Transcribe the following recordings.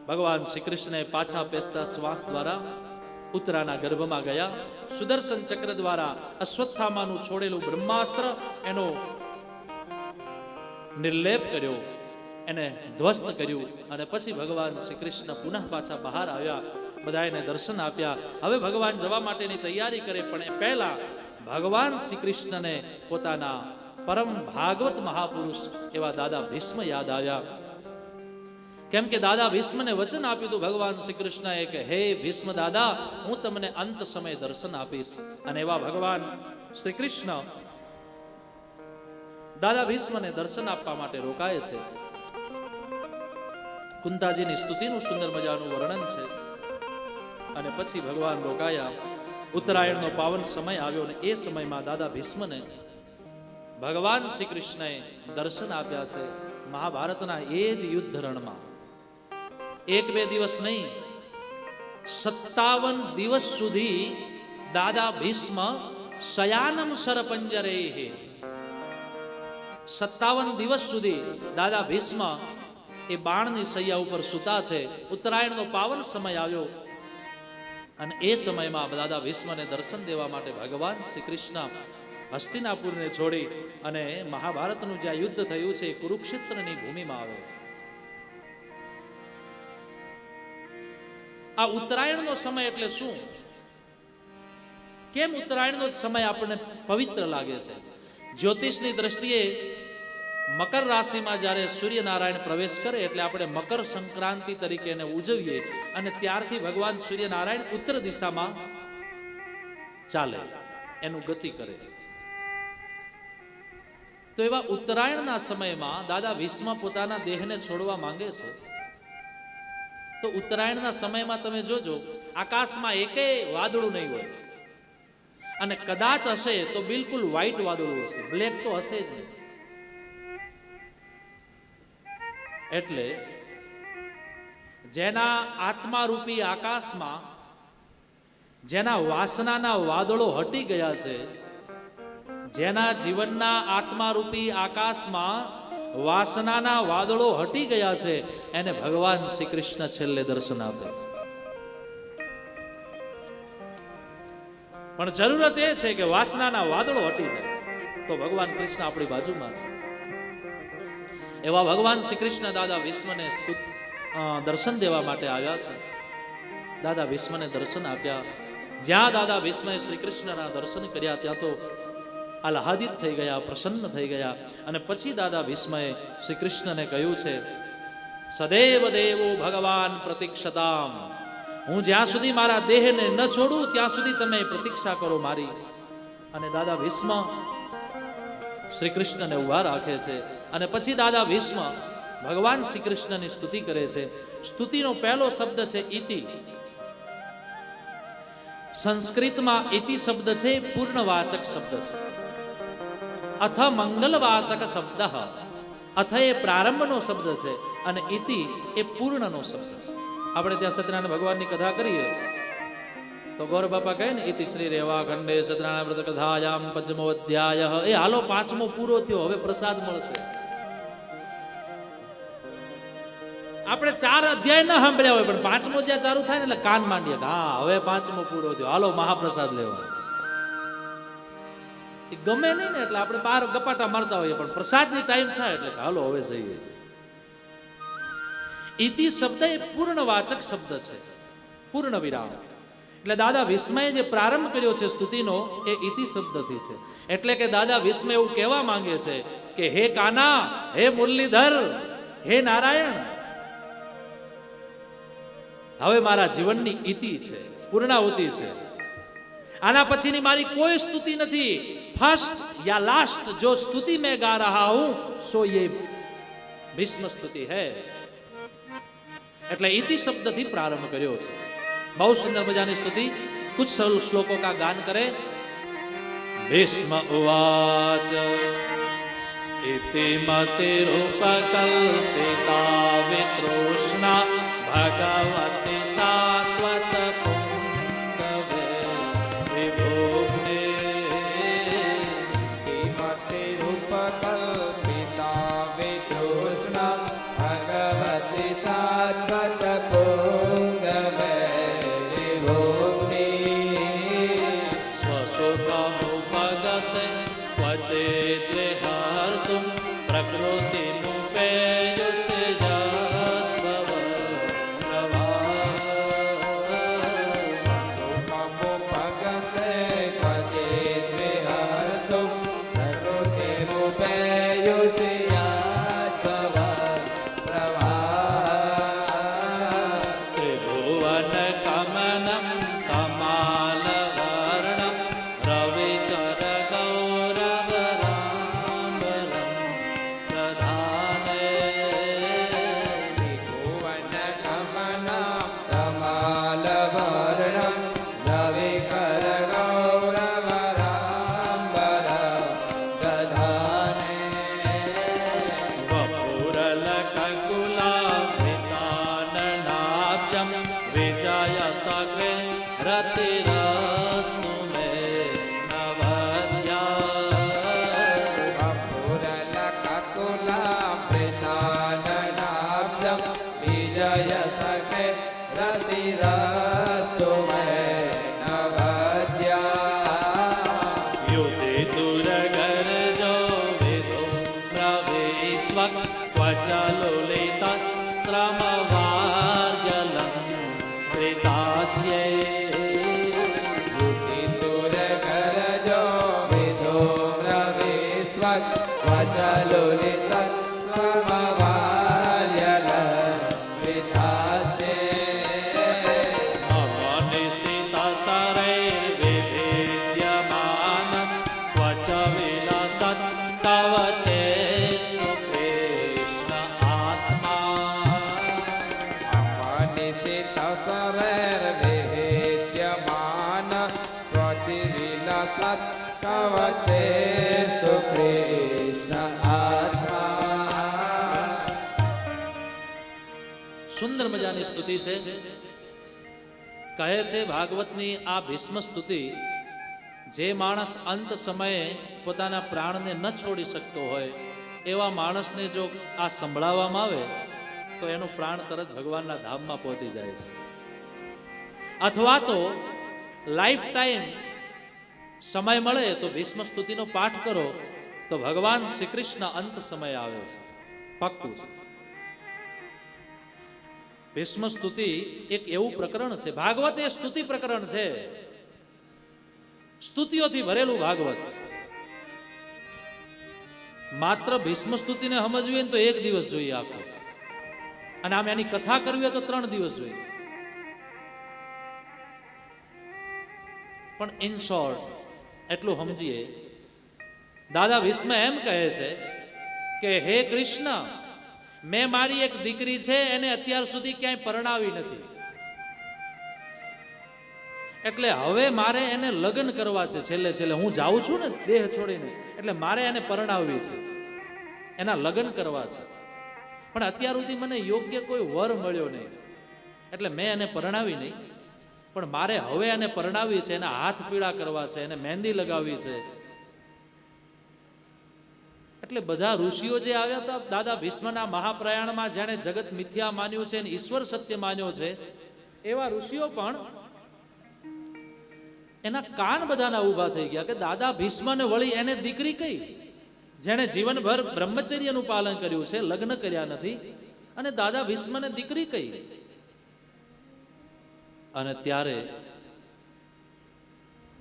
ભગવાન શ્રી કૃષ્ણએ પાછા પેસતા શ્વાસ દ્વારા ઉત્તરાના ગર્ભમાં ગયા. સુદર્શન ચક્ર દ્વારા અશ્વત્થામાનું છોડેલું બ્રહ્માસ્ત્ર એનો નિર્લેપ કર્યો, એને ધ્વસ્ત કર્યું અને પછી ભગવાન શ્રી કૃષ્ણ પુનઃ પાછા બહાર આવ્યા. બધાને દર્શન આપ્યા. હવે ભગવાન જવા માટેની તૈયારી કરે, પણ એ પહેલા ભગવાન શ્રી કૃષ્ણને પોતાના પરમ ભાગવત મહાપુરુષ એવા દાદા ભીષ્મ યાદ આવ્યા. કેમ કે દાદા ભીષ્મને વચન આપ્યું હતું ભગવાન શ્રી કૃષ્ણએ કે હે ભીષ્મ દાદા, હું તમને અંત સમયે દર્શન આપીશ. અને એવા ભગવાન શ્રી કૃષ્ણ દાદા ભીષ્મને દર્શન આપવા માટે રોકાય છે. કુંતાજીની સ્તુતિનું સુંદર મજાનું વર્ણન છે. અને પછી ભગવાન રોકાયા. ઉત્તરાયણનો પાવન સમય આવ્યો અને એ સમયમાં દાદા ભીષ્મને ભગવાન શ્રી કૃષ્ણએ દર્શન આપ્યા છે. મહાભારતના એ જ યુદ્ધ રણમાં 1-2 દિવસ નહીં, 57 દિવસ સુધી દાદા ભીષ્મ શયાનમ સરપંજરે, 57 દિવસ સુધી દાદા ભીષ્મ એ બાણની સૈયા ઉપર સૂતા છે. ઉત્તરાયણનો પાવન સમય આવ્યો અને એ સમયમાં દાદા ભીષ્મને દર્શન દેવા માટે ભગવાન શ્રી કૃષ્ણ હસ્તિનાપુરને છોડી અને મહાભારતનું જ્યાં યુદ્ધ થયું છે કુરુક્ષેત્રની ભૂમિમાં આવે છે. આ ઉત્તરાયણનો સમય એટલે શું? કેમ ઉત્તરાયણનો સમય આપણને પવિત્ર લાગે છે? જ્યોતિષની દ્રષ્ટિએ મકર રાશિમાં જ્યારે સૂર્યનારાયણ પ્રવેશ કરે એટલે આપણે મકર સંક્રાંતિ તરીકે એને ઉજવીએ અને ત્યારથી ભગવાન સૂર્યનારાયણ ઉત્તર દિશામાં ચાલે, એનું ગતિ કરે. તો એવા ઉત્તરાયણના સમયમાં દાદા ભીષ્મ પોતાના દેહને છોડવા માંગે છે. તો ઉત્તરાયણના સમયમાં તમે જોજો આકાશમાં એકેય વાદળું નહીં હોય, અને કદાચ હશે તો બિલકુલ વ્હાઈટ વાદળું હશે, બ્લેક તો હશે જ નહીં. એટલે જેના આત્મારૂપી આકાશમાં જેના વાસનાના વાદળો હટી ગયા છે, જેના જીવનના આત્મારૂપી આકાશમાં વાસનાના વાદળો હટી ગયા છે, એને ભગવાન શ્રી કૃષ્ણ છેલ્લે દર્શન આપે. પણ જરૂરત એ છે કે વાસનાના વાદળો હટી જાય તો ભગવાન કૃષ્ણ આપણી બાજુમાં છે. એવા ભગવાન શ્રી કૃષ્ણ દાદા ભીષ્મને દર્શન દેવા માટે આવ્યા છે. દાદા ભીષ્મને દર્શન આપ્યા. જ્યાં દાદા ભીષ્મએ શ્રી કૃષ્ણના દર્શન કર્યા ત્યાં તો આહ્લાદિત થઈ ગયા, પ્રસન્ન થઈ ગયા. અને પછી દાદા ભીષ્મએ શ્રી કૃષ્ણને કહ્યું છે, સદૈવ દેવો ભગવાન પ્રતીક્ષતામ, હું જ્યાં સુધી મારા દેહને ન છોડું ત્યાં સુધી તમે પ્રતીક્ષા કરો મારી. અને દાદા ભીષ્મ શ્રી કૃષ્ણને ઉભા રાખે છે. અને પછી દાદા ભીષ્મ ભગવાન શ્રી કૃષ્ણની સ્તુતિ કરે છે. સ્તુતિનો પહેલો શબ્દ છે ઇતિ. સંસ્કૃતમાં ઇતિ શબ્દ છે પૂર્ણવાચક શબ્દ છે. અથ મંગલવાચક શબ્દ, અથ એ પ્રારંભનો શબ્દ છે અને ઇતિ એ પૂર્ણનો શબ્દ છે. આપણે ત્યાં સત્યનારાયણ ભગવાનની કથા કરીએ તો ગૌર બાપા કહે ને ઇતિ શ્રી રેવા ખંડે સત્યનારાયણ વ્રત કથાયામ પંચમો અધ્યાય. એ હાલો 5મો પૂરો થયો, હવે પ્રસાદ મળશે. આપણે 4 અધ્યાય ના સાંભળ્યા હોય પણ 5મો જ્યાં ચાલુ થાય ને એટલે કાન માંડીએ, હા હવે 5મો પૂરો થયો, હાલો મહાપ્રસાદ લેવા. એ ગમે નહીં ને એટલે આપણે બહાર ગપાટા મારતા હોઈએ, પણ પ્રસાદની ટાઈમ થાય એટલે હાલો હવે જઈએ. ઇતિ શબ્દ એ પૂર્ણવાચક શબ્દ છે, પૂર્ણ વિરામ. એટલે દાદા ભીષ્મએ જે પ્રારંભ કર્યો છે સ્તુતિનો એ ઇતિ શબ્દથી છે. એટલે કે દાદા ભીષ્મ એવું કહેવા માંગે છે કે હે કાના, હે મુરલીધર, હે નારાયણ, હવે મારા જીવનની ઇતિ છે, પૂર્ણાહુતિ છે. આના પછીની મારી કોઈ સ્તુતિ નથી. ફર્સ્ટ યા લાસ્ટ જો સ્તુતિ મેં गा रहा हूं सो ये भीष्म स्तुति है. એટલે ઇતિ શબ્દથી પ્રારંભ કર્યો છે. બહુ સુંદર મજાની સ્તુતિ. कुछ श्लोकों का गान करे. भीष्म उवाच इति मतिरुपकल्पिता वितृष्णा भगवति सात्वत पुंगवे विभुग्ने. इति मतिरुपकल्पिता वितृष्णा भगवति सात्वत ननाब्जं विजय सखे रतिरस्तु मे नवद्या अपुरलककुलामृताननाब्जं विजय सखे रतिरस्तु मे नवद्या युधि दुर्गर्जो विधुम्रविश्वक् क्वच लुलित श्रमवार्यलं कृतास्ये युतितुरगरजो विधूम्रविश्वक् स्वचलुलितस्वमवार्यलङ्कृतास्ये अनिशितशरैर्विभिद्यमान क्वच विलसत् तव चेस्तु कृष्ण आत्मा अपनिशितशरैर्विभिद्यमान त्वचिविलसत् कवचेस्तु कृष्ण आत्मा સુંદર મજાની સ્તુતિ છે. કહે છે ભાગવતની આ ભીષ્મ સ્તુતિ, જે માણસ અંત સમયે પોતાના પ્રાણને ન છોડી શકતો હોય એવા માણસને જો આ સંભળાવવામાં આવે તો એનું પ્રાણ તરત ભગવાનના ધામમાં પહોંચી જાય છે. અથવા તો લાઈફ ટાઈમ સમય મળે તો ભીષ્મ સ્તુતિનો પાઠ કરો તો ભગવાન શ્રી કૃષ્ણ અંત સમય આવે છે, પાક્કું છે. ભીષ્મ સ્તુતિ એક એવું પ્રકરણ છે, ભાગવત એ સ્તુતિ પ્રકરણ છે, સ્તુતિઓથી ભરેલું ભાગવત. માત્ર ભીષ્મ સ્તુતિને સમજવી હોય તો એક દિવસ જોઈએ આખો, અને આમ એની કથા કરવી હોય તો 3 દિવસ જોઈએ. પણ ઇન શોર્ટ એટલું સમજીએ, દાદા ભીષ્મ એમ કહે છે કે હે કૃષ્ણ, મેં મારી એક દીકરી છે એને અત્યાર સુધી ક્યાંય પરણાવી નથી, એટલે હવે મારે એને લગ્ન કરવા છે. છેલ્લે છેલ્લે હું જાઉં છું ને દેહ છોડીને, એટલે મારે એને પરણાવવી છે, એના લગ્ન કરવા છે. પણ અત્યાર સુધી મને યોગ્ય કોઈ વર મળ્યો નહીં, એટલે મેં એને પરણાવી નહીં. પણ મારે હવે એને પરણાવી છે, એના હાથ પીળા કરવા છે, એને મહેંદી લગાવવી છે. એટલે બધા ઋષિઓ જે આવ્યા હતા દાદા ભીષ્મના મહાપ્રયાણમાં, જેણે જગત મિથ્યા માન્યું છે અને ઈશ્વર સત્ય માન્યો છે, એવા ઋષિઓ પણ એના કાન બધાના ઊભા થઈ ગયા કે દાદા ભીષ્મને વળી એને દીકરી કઈ, જેણે જીવનભર બ્રહ્મચર્યનું પાલન કર્યું છે, લગ્ન કર્યા નથી, અને દાદા ભીષ્મને દીકરી કઈ. અને ત્યારે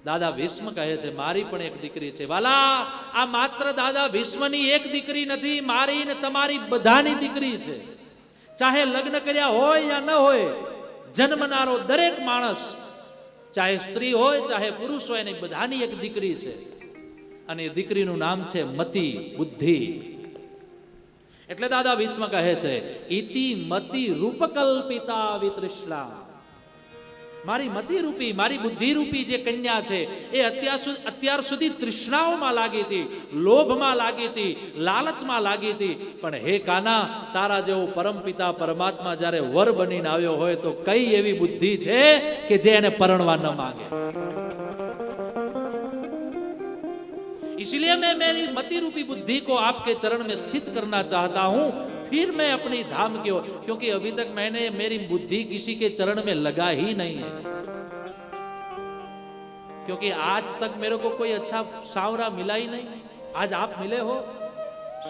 દાદા ભીષ્મ કહે છે મારી પણ એક દીકરી છે. વાલા, આ માત્ર દાદા ભીષ્મની એક દીકરી નથી, મારી ને તમારી બધાની દીકરી છે. ચાહે લગ્ન કર્યા હોય યા ન હોય, જન્મનારો દરેક માણસ, ચાહે સ્ત્રી હોય ચાહે પુરુષ હોય, એની બધાની એક દીકરી છે. અને એ દીકરીનું નામ છે મતિ, બુદ્ધિ. એટલે દાદા ભીષ્મ કહે છે ઇતિ મતિ રૂપકલ્પિતા વિતૃષ્ણા, મારી મતિ રૂપી, મારી બુદ્ધિ રૂપી જે કન્યા છે એ અત્યાર સુધી તૃષ્ણાઓમાં લાગી હતી, લોભમાં લાગી હતી, લાલચમાં લાગી હતી. પણ હે કાના, તારા જેવો પરમપિતા પરમાત્મા જ્યારે વર બનીને આવ્યો હોય તો કઈ એવી બુદ્ધિ છે કે જે એને પરણવા ન માંગે. इसलिए मैं मेरी मति रूपी बुद्धि को आपके चरण में स्थित करना चाहता हूं, फिर मैं अपनी धाम की ओर, क्योंकि अभी तक मैंने मेरी बुद्धि किसी के चरण में लगा ही नहीं है, क्योंकि आज तक मेरे को कोई अच्छा सांवरा मिला ही नहीं. आज आप मिले हो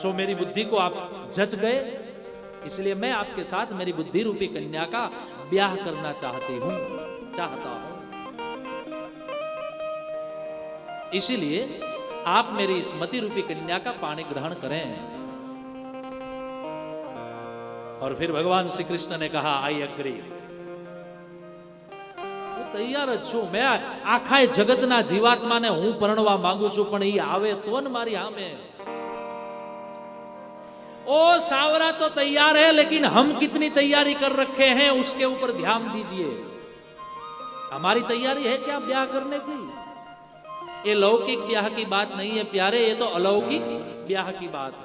सो मेरी बुद्धि को आप जच गए, इसलिए मैं आपके साथ मेरी बुद्धि रूपी कन्या का ब्याह करना चाहता हूं. इसीलिए आप मेरी इस मति रूपी कन्या का पाणी ग्रहण करें. और फिर भगवान श्री कृष्ण ने कहा आई एग्री, હું તૈયાર જ છું. મેં આખા જગતના જીવાત્માને હું પરણવા માંગુ છું, પણ એ આવે તો ને મારી સામે. ओ सावरा तो तैयार है, लेकिन हम कितनी तैयारी कर रखे हैं उसके ऊपर ध्यान दीजिए. हमारी तैयारी है क्या ब्याह करने की? ये लौकिक ब्याह की बात नहीं है प्यारे, ये तो अलौकिक ब्याह की बात है.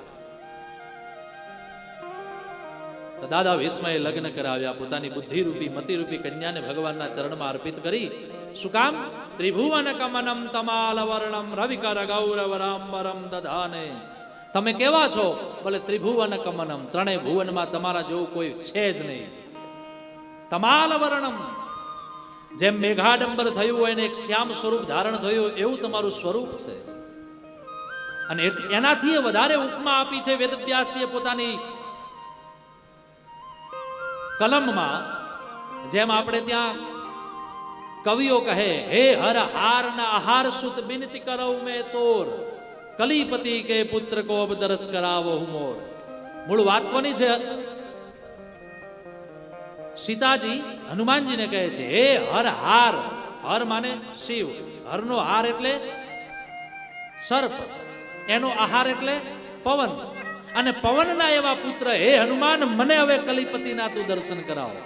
તો દાદા ભીષ્મએ લગ્ન કરાવ્યા, પોતાની બુદ્ધિરૂપી મતિરૂપી કન્યાને ભગવાનના ચરણમાં અર્પિત કરી. શું કામ? ત્રિભુવન કમનમ તમાલ વર્ણમ રવિકર ગૌરવ રામબરમ દધાને. તમે કેવા છો? બોલે ત્રિભુવન કમનમ, ત્રણેય ભુવનમાં તમારા જેવું કોઈ છે જ નહીં. તમાલ વર્ણમ, જેમ મેઘાડંબર થયું હોય ને એક શ્યામ સ્વરૂપ ધારણ થયું એવું તમારું સ્વરૂપ છે. અને એનાથી વધારે ઉપમા આપી છે વેદવ્યાસજીએ પોતાની કલમમાં. જેમ આપણે ત્યાં કવિઓ કહે, હે હર હાર ના આહાર સુત બિનતી કરઉ મેં તોર, કલીપતિ કે પુત્ર કો અબ દરસ કરાવો મોર. મૂળ વાત કોની છે? સીતાજી હનુમાનજીને કહે છે, હે હર હાર. હર માને શિવ, હરનો હાર એટલે સર્પ, એનો આહાર એટલે પવન. અને પવનના એવા પુત્ર હે હનુમાન, મને હવે કલીપતિના તું દર્શન કરાવો.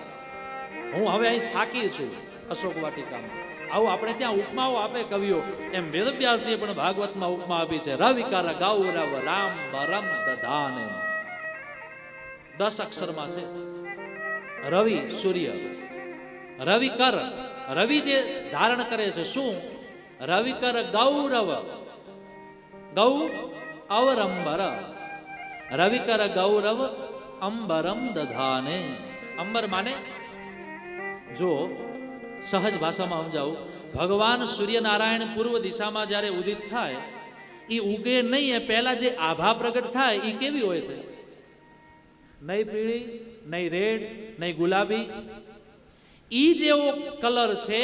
હું હવે અહીં થાકી છું અશોક વાટિકામાં. આવું આપણે ત્યાં ઉપમાઓ આપે કવિઓ, એમ વેદવ્યાસજીએ પણ ભાગવતમાં ઉપમા આપી છે. રવિકાર ગૌરવ રામ બરમ દધાને. 10 અક્ષરમાં છે. રવિ સૂર્ય, રવિ કર, રવિ જે ધારણ કરે છે શું? રવિ કર ગૌરવ, ગૌ અવરંબર, રવિ કર ગૌરવ અંબરમ દધાને. અંબર માને, જો સહજ ભાષામાં સમજાવું, ભગવાન સૂર્યનારાયણ પૂર્વ દિશામાં જ્યારે ઉદિત થાય, એ ઉગે નહીં, એ પહેલા જે આભા પ્રગટ થાય એ કેવી હોય છે? નહીં પીળી, નહીં રેડ, નહીં ગુલાબી. ઈ જેવો કલર છે,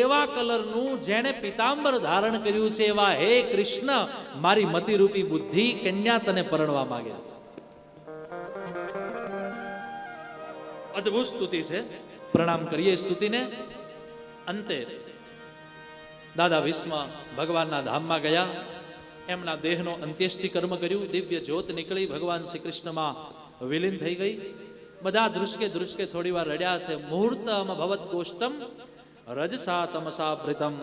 એવા કલરનું જેણે પિતાંબર ધારણ કર્યું છે, એવા હે કૃષ્ણ, મારી મતિરૂપી બુદ્ધિ કન્યા તને પરણવા માંગે છે. અદ્ભુત સ્તુતિ છે. પ્રણામ કરીએ સ્તુતિને. અંતે દાદા ભીષ્મ ભગવાનના ધામમાં ગયા, એમના દેહનો અંત્યેષ્ટિ કર્મ કર્યું. દિવ્ય જ્યોત નીકળી, ભગવાન શ્રી કૃષ્ણમાં વિલીન થઈ ગઈ. બધા ધ્રુસકે થોડી વાર રડ્યા છે. મુહૂર્તમ ભવત ગોષ્ટમ રજસા તમસા ભૃતમ.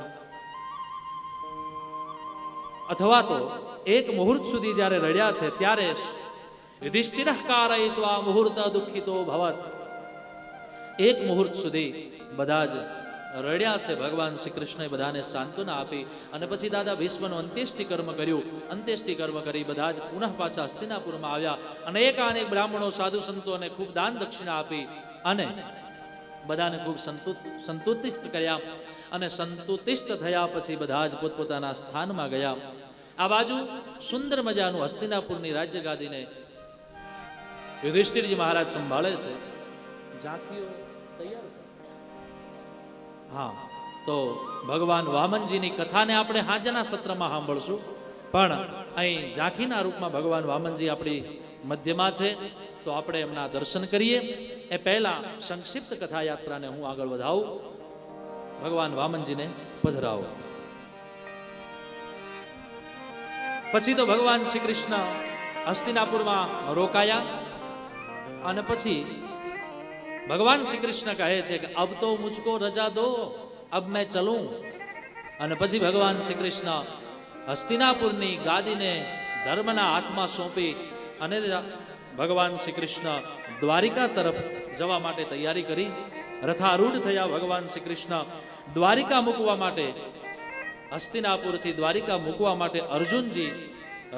અથવા તો એક મુહૂર્ત સુધી જ્યારે રડ્યા છે ત્યારે યુધિષ્ઠિર કારયિત્વા મુહૂર્ત દુઃખિતો ભવત. એક મુહૂર્ત સુધી બધા જ રડ્યા છે. ભગવાન શ્રી કૃષ્ણએ બધાને સાંત્વના આપી અને પછી દાદા ભીષ્મનું અંત્યેષ્ટિ કર્મ કર્યું. અંત્યેષ્ટિ કર્મ કરી બધા જ પુનઃ પાછા હસ્તિનાપુરમાં આવ્યા. અનેક બ્રાહ્મણો સાધુ સંતોને ખૂબ દાન દક્ષિણા આપી અને બધાને ખૂબ સંતુષ્ટ કર્યા. અને સંતુષ્ટ થયા પછી બધા જ પોતપોતાના સ્થાનમાં ગયા. આ બાજુ સુંદર મજાનું હસ્તિનાપુરની રાજ્ય ગાદીને યુધિષ્ઠિરજી મહારાજ સંભાળે છે. ઝાંખીઓ તૈયાર છે. હા, તો ભગવાન વામનજીની કથાને આપણે હાજના સત્રમાં સાંભળશું, પણ અહીં ઝાંખીના રૂપમાં ભગવાન વામનજી આપણી મધ્યમાં છે, તો આપણે એમના દર્શન કરીએ. એ પહેલા સંક્ષિપ્ત કથા યાત્રાને હું આગળ વધાવું. ભગવાન વામનજીને પધરાવો. પછી તો ભગવાન શ્રી કૃષ્ણ હસ્તિનાપુરમાં રોકાયા અને પછી ભગવાન શ્રી કૃષ્ણ કહે છે કે અબ તો મુझको રજા દો, અબ મેં ચલું. અને પછી ભગવાન શ્રી કૃષ્ણ હસ્તિનાપુરની ગાદીને ધર્મના હાથમાં સોંપી અને ભગવાન શ્રી કૃષ્ણ દ્વારિકા તરફ જવા માટે તૈયારી કરી. રથારૂઢ થયા ભગવાન શ્રી કૃષ્ણ દ્વારિકા મૂકવા માટે. હસ્તિનાપુરથી દ્વારિકા મૂકવા માટે અર્જુનજી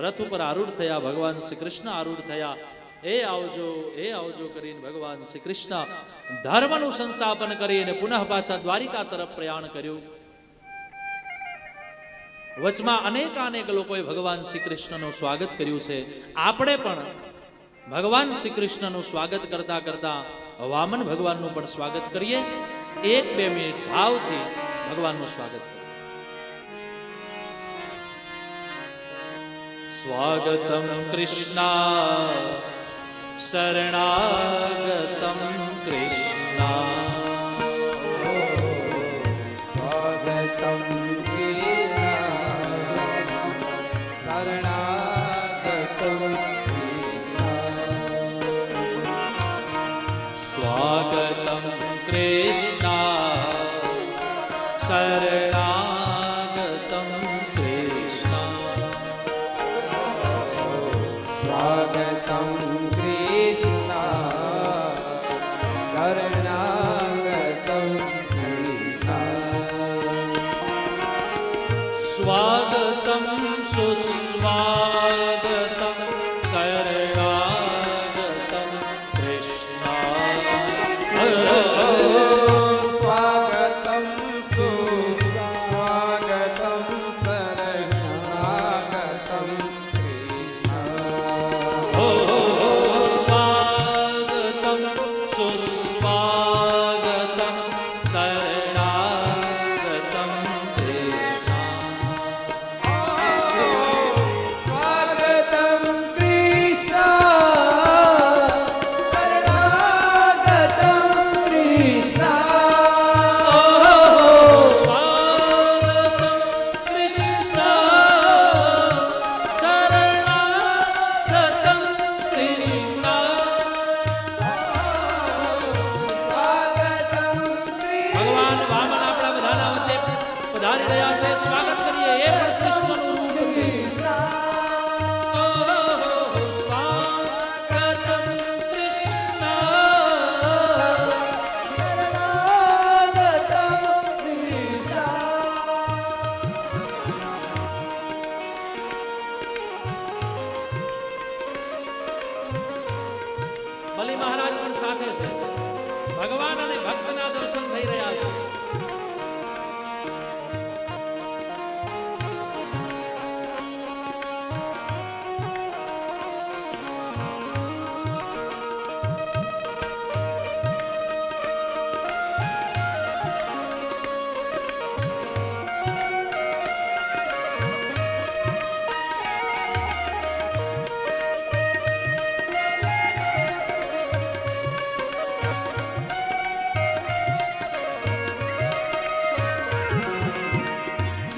રથ ઉપર આરૂઢ થયા, ભગવાન શ્રી કૃષ્ણ આરૂઢ થયા. એ આવજો કરીને ભગવાન શ્રી કૃષ્ણ ધર્મનું સંસ્થાપન કરીને પુનઃ પાછા દ્વારિકા તરફ પ્રયાણ કર્યું. વચમાં અનેક લોકોએ ભગવાન શ્રી કૃષ્ણનું સ્વાગત કર્યું છે. આપણે પણ ભગવાન શ્રી કૃષ્ણનું સ્વાગત કરતા કરતા વામન ભગવાનનું પણ સ્વાગત કરીએ. 1-2 મિનિટ ભાવથી ભગવાનનું સ્વાગત કરીએ. સ્વાગતમ કૃષ્ણા શરણાગતમ કૃષ્ણા, સ્વાગતમ કૃષ્ણ શરણાગતમ કૃષ્ણ, સ્વાગતમ કૃષ્ણા શરણાગતમ કૃષ્ણા, સ્વાગતમ કૃષ્ણ પધારી રહ્યા છે. સ્વાગત કરીએ. એ પણ કૃષ્ણનું રૂપ છે. ઓહો, સ્વાગતમ કૃષ્ણ. બલિ મહારાજ પણ સાથે છે. ભગવાન અને ભક્તના દર્શન થઈ રહ્યા છે.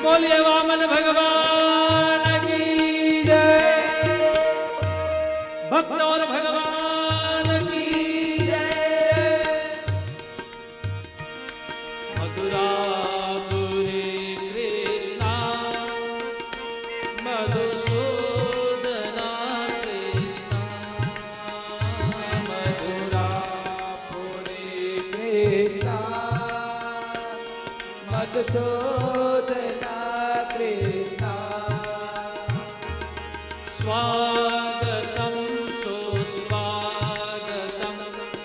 બોલીએ વામન ભગવાન કી જય. ભક્ત और भगवान की जय. मथुरापुरी कृष्ण मधुसूदना कृष्ण. मधुरापुरी कृष्ण मधुसूदना कृष्ण. स्वागतम सुस्वागतम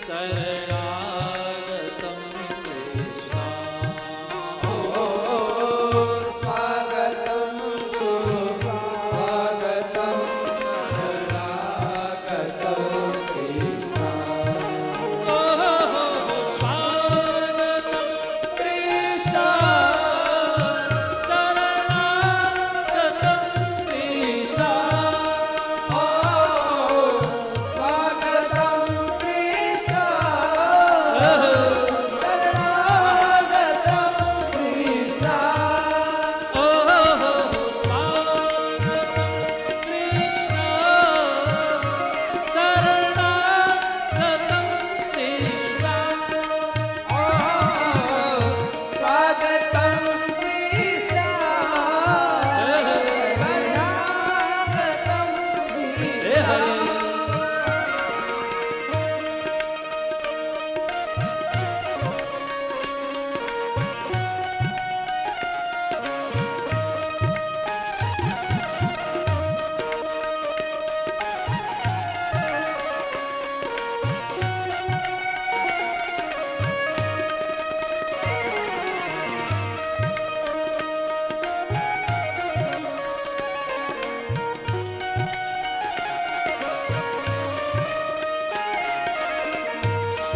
शरणागतम कृष्ण. स्वागतं सुस्वागतं शरणागतं कृष्ण. स्वागतम कृष्ण शरणागतम कृष्ण. स्वागतम सुस्वागतम शरणागतम कृष्ण.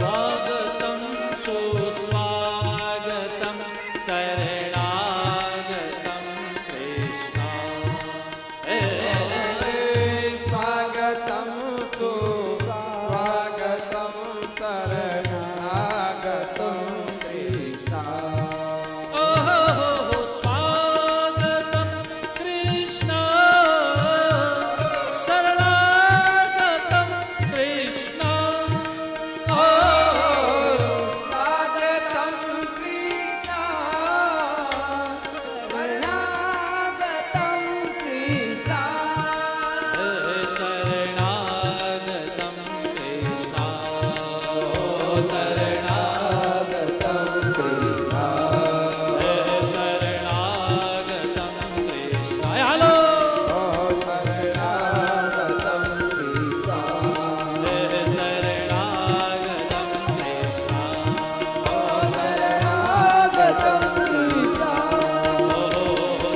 स्वागतं सुस्वागतं शरणागतं कृष्ण. स्वागतम कृष्ण शरणागतम कृष्ण. स्वागतं कृष्ण शरणागतं कृष्ण. शरणागतम कृष्ण. शरणागतं कृष्ण. शरणागतम कृष्ण. हालो शरणागतं कृष्ण. शरणागतम कृष्ण. शरणागतं कृष्ण.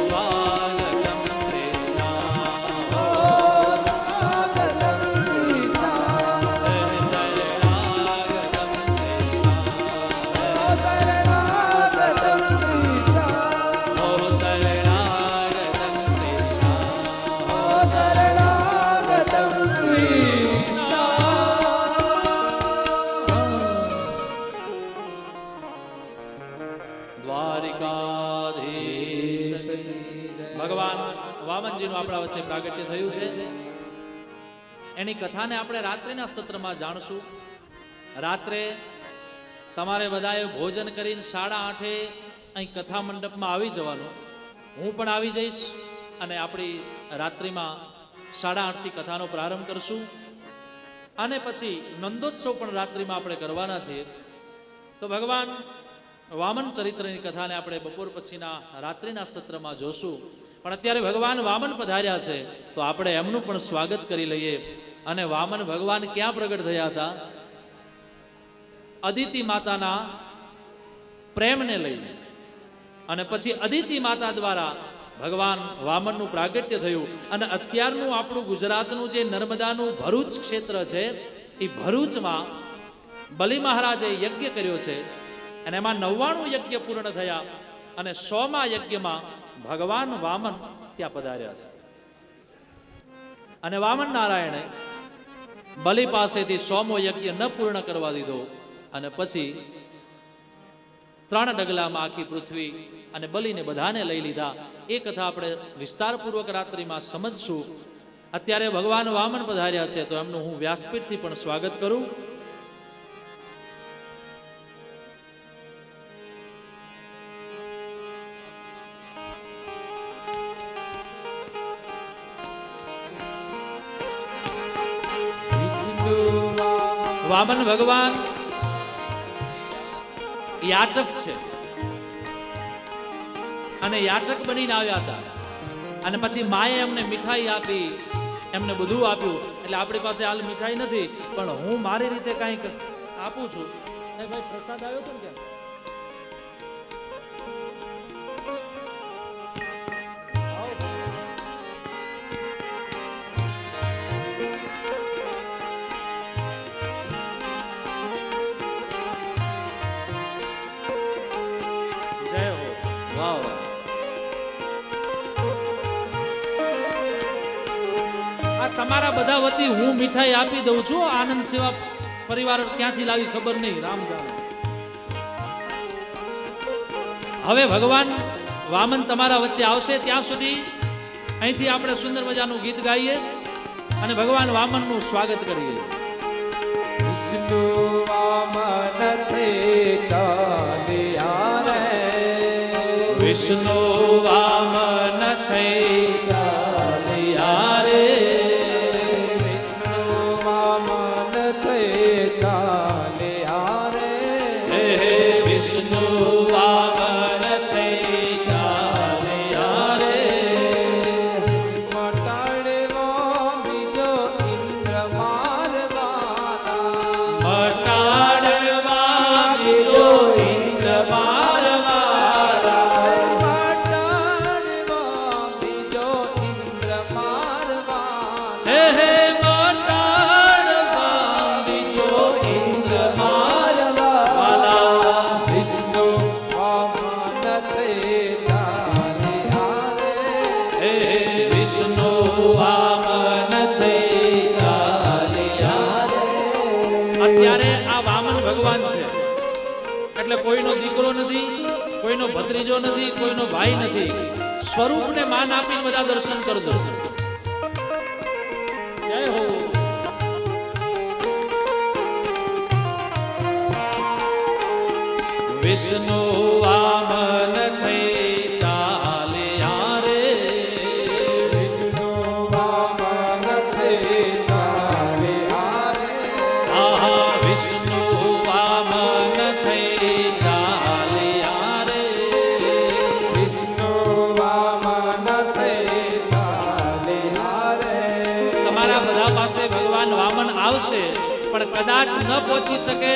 स्वागतम कृष्ण. स्वागतं कृष्ण. शरणागतम कृष्ण. शरणागतं कृष्ण. शरणागतम कृष्ण. शरणागतं कृष्ण. દ્વારિકાધીશ ભગવાન વામનજીનું આપણા વચ્ચે પ્રાગટ્ય થયું છે. એની કથાને આપણે રાત્રિના સત્રમાં જાણશું. રાત્રે તમારે બધાએ ભોજન કરીને 8:30 અહીં કથા મંડપમાં આવી જવાનું. હું પણ આવી જઈશ અને આપણી રાત્રિમાં 8:30 કથાનો પ્રારંભ કરશું અને પછી નંદોત્સવ પણ રાત્રિમાં આપણે કરવાના છીએ. તો ભગવાન વામન ચરિત્રની કથાને આપણે બપોર પછીના રાત્રિના સત્રમાં જોશું. પણ અત્યારે ભગવાન વામન પધાર્યા છે તો આપણે એમનું પણ સ્વાગત કરી લઈએ. અને વામન ભગવાન ક્યાં પ્રગટ થયા હતા? અદિતિ માતાના પ્રેમને લઈને. અને પછી અદિતિ માતા દ્વારા ભગવાન વામનનું પ્રાગટ્ય થયું. અને અત્યારનું આપણું ગુજરાતનું જે નર્મદાનું ભરૂચ ક્ષેત્ર છે એ ભરૂચમાં બલિ મહારાજે યજ્ઞ કર્યો છે અને એમાં 99 યજ્ઞ પૂર્ણ થયા અને 100મા યજ્ઞમાં ભગવાન વામન ત્યાં પધાર્યા છે. અને વામન નારાયણે બલિ પાસેથી 100મો યજ્ઞ ન પૂર્ણ કરવા દીધો અને પછી 3 ડગલામાં આખી પૃથ્વી અને બલિને બધાને લઈ લીધા. એ કથા આપણે વિસ્તારપૂર્વક રાત્રિમાં સમજશું. અત્યારે ભગવાન વામન પધાર્યા છે તો એમનું હું વ્યાસપીઠથી પણ સ્વાગત કરું. વામન ભગવાન યાચક છે અને યાચક બનીને આવ્યા હતા. અને પછી માએ એમને મીઠાઈ આપી, એમને બધું આપ્યું. એટલે આપણી પાસે હાલ મીઠાઈ નથી પણ હું મારી રીતે કંઈક આપું છું. ભાઈ પ્રસાદ આવ્યો તો કેમ? તમારા બધા વતી હું મીઠાઈ આપી દઉં છું. આનંદ સેવા પરિવાર ક્યાંથી લાવી ખબર નહીં, રામ જાણે. હવે ભગવાન વામન તમારા વચ્ચે આવશે ત્યાં સુધી અહીંથી આપણે સુંદર મજાનું ગીત ગાઈએ અને ભગવાન વામનનું સ્વાગત કરીએ. વિષ્ણુ વામન થે ચાલ્યા રે, વિષ્ણુ વામન થઈ ચાલ્યા રે, વિષ્ણુ વામન થઈ ચાલ્યા રે. મટાડવો બીજો ઇન્દ્ર મારવાલા, મટાડવા બીજો ઇન્દ્ર મારવાલા, મટાડવો બીજો ઇન્દ્ર મારવાલા, હે મટાડવા બીજો ઇન્દ્ર મારવાલા. વિષ્ણુ વામન થે ચાલ્યા રે, હે વિષ્ણુ વામન થઈ ચાલ્યા રે. અત્યારે આ વામન ભગવાન છે એટલે કોઈનો દીકરો નથી, કોઈનો ભત્રીજો નથી, કોઈનો ભાઈ નથી. સ્વરૂપને માન આપીને બધા દર્શન કરજો. જય હો. વિષ્ણુ વામન થઈ ચાલ્યા રે, વિષ્ણુ વામન થે ચાલ્યા રે, આહા વિષ્ણુ વામન થઈ ચાલ્યા રે. વિષ્ણુ વામન થે ચાલ્યા રે. તમારા બધા પાસે ભગવાન વામન આવશે પણ કદાચ ન પહોંચી શકે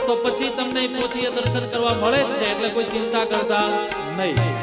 તો પછી તમને પોતીય દર્શન કરવા મળે જ છે એટલે કોઈ ચિંતા કરતા નહીં.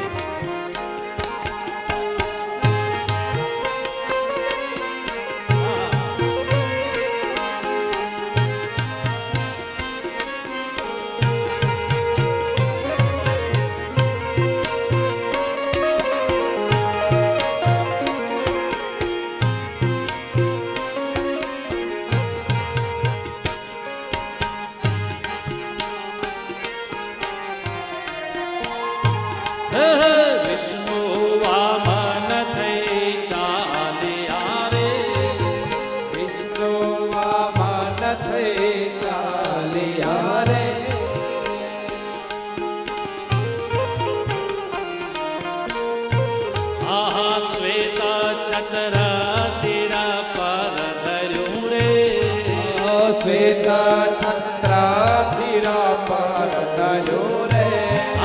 વિષ્ણુ વામન થઈ ચાલ્યા રે, વિષ્ણુ વામન થે ચાલ્યા રે, છત્ર શિરા પર ધર્યું રે શ્વેત છત્ર શિરા પર ધર્યું રે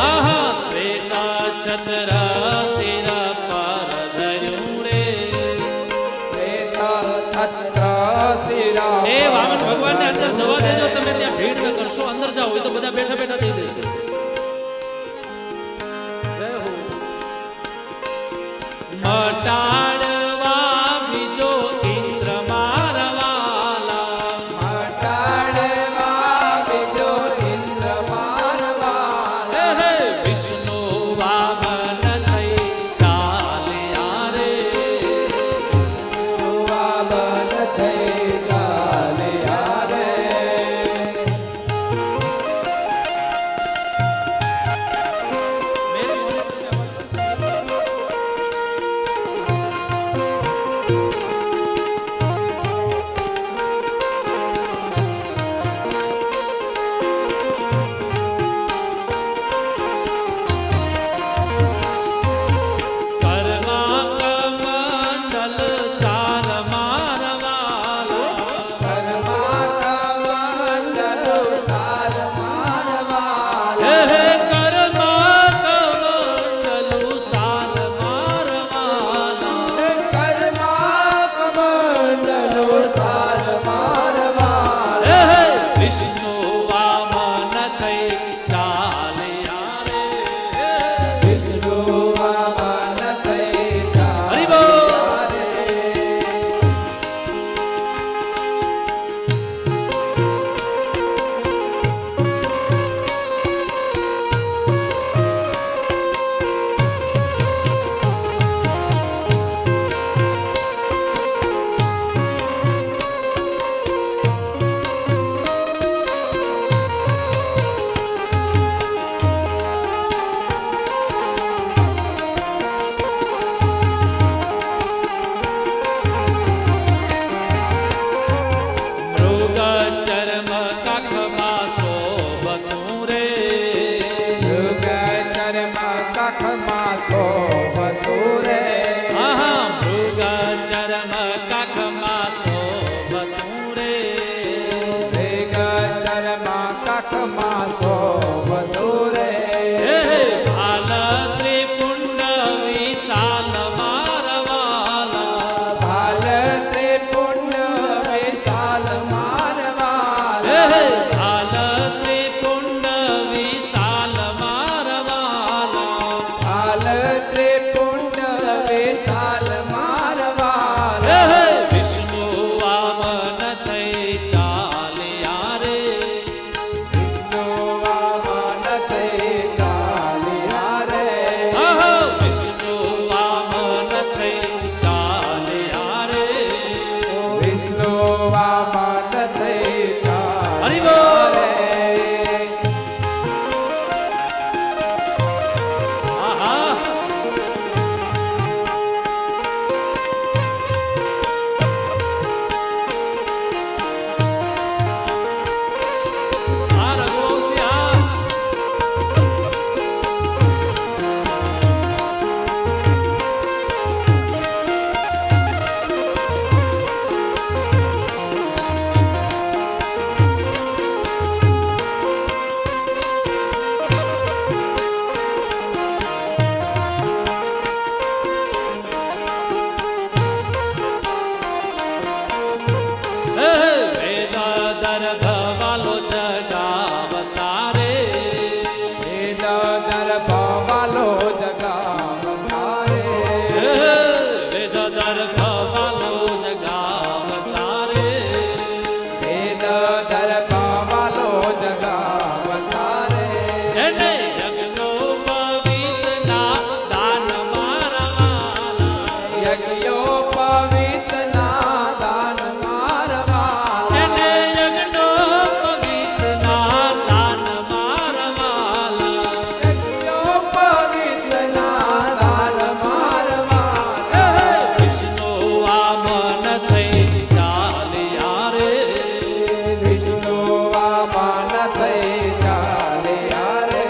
આહા શ્વેત છત્ર શિરા પર ધર્યું રે શ્વેત છત્ર શિરા એ વામન ભગવાનને અંદર જવા દેજો તમે ત્યાં ભીડ ન કરશો અંદર જાઓ એ તો બધા બેઠા બેઠા થઈ જશે જય હો મટાડવા બીજો ઇન્દ્ર મારવાલા મટાડવા બીજો ઇન્દ્ર મારવાલા હે વિષ્ણુ વામન થઈ ચાલ્યા રે વિષ્ણુ વામન થઈ ચાલ્યા રે કર્મા કમંડલ સાર મારવાલા કર્માકમંડલો સાર મારવાલા હે કર્મા કમંડલ સાર મારવાલા કર્માકમંડલો સાર મારવાલા હે વિષ્ણુ વામન થઈ ચાલ્યા રે વિષ્ણુ વામન થઈ હરિ બોલ. ચાલ્યા રે મૃગ ચર્મ કખમાં શોભતું રે મૃગ ચર્મ કખમાં શોભતું રે આહા મૃગ ચર્મ કખમાં શોભતું રે મૃગ ચર્મ કખમાં શોભતું રે હે ભાલ ત્રિપુંડ વિશાલ મારવાલા ભાલ ત્રિપુંડ વિશાલ મારવાલા હે ભાલ ત્રિપુંડ વિશાલ મારવાલા ભાલ ત્રિપુંડ વિશાલ મારવાલા હે વિષ્ણુ વામન થઈ ચાલ્યા રે વિષ્ણુ વામન થઈ ચાલ્યા રે આહા વિષ્ણુ વામન થઈ ચાલ્યા રે વિષ્ણુ વામન થઈ હરિ ચાલ્યા બોલ. રે આહા આ રઘુવંશી આ વેદ દર્ભ વાલો જગાવતા રે વેદ દર્ભ વાલો જગાવતા રે વેદ દર્ભ વાલો જગાવતા રે વેદ દર્ભ વાલો જગાવતા રે એને યજ્ઞો પવિત્રના દાન મારવાલા યજ્ઞો પવિત્રના દાન મારવાલા એને યજ્ઞો પવિત્રના દાન મારવાલા યજ્ઞો પવિત્રના દાન મારવાલા વિષ્ણુ વામન થઈ ચાલ્યા રે વિષ્ણુ વામન થઈ ચાલ્યા રે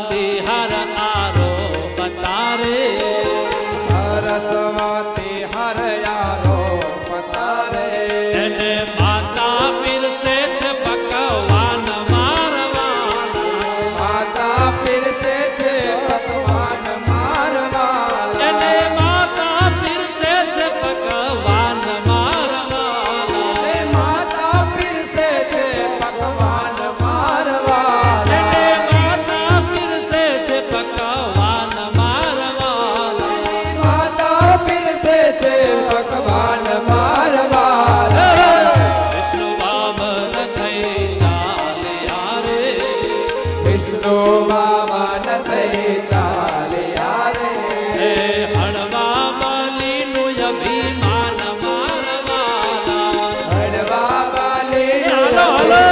સરસ્વતી હર આરો પતારે સરસ્વતી હરયારો પતારે એને માતા પીરસે છે પકવાન મારવાલા માતા પીરસે છે પકવાન મારવાલા એને માતા પીરસે છે પકવાન મારવાલા એ માતા પીરસે છે પકવાન મારવાલા એને માતા પીરસે છે પકવાન મારવાલા માતા પીરસે છે પકવાન મારવાલા વિષ્ણુ વામન થઈ ચાલ્યા રે વિષ્ણુ વામન થઈ ચાલ્યા રે હે હણવા બલીનું અભિમાન મારવાલા હડવા બાલી હાલો, હાલો.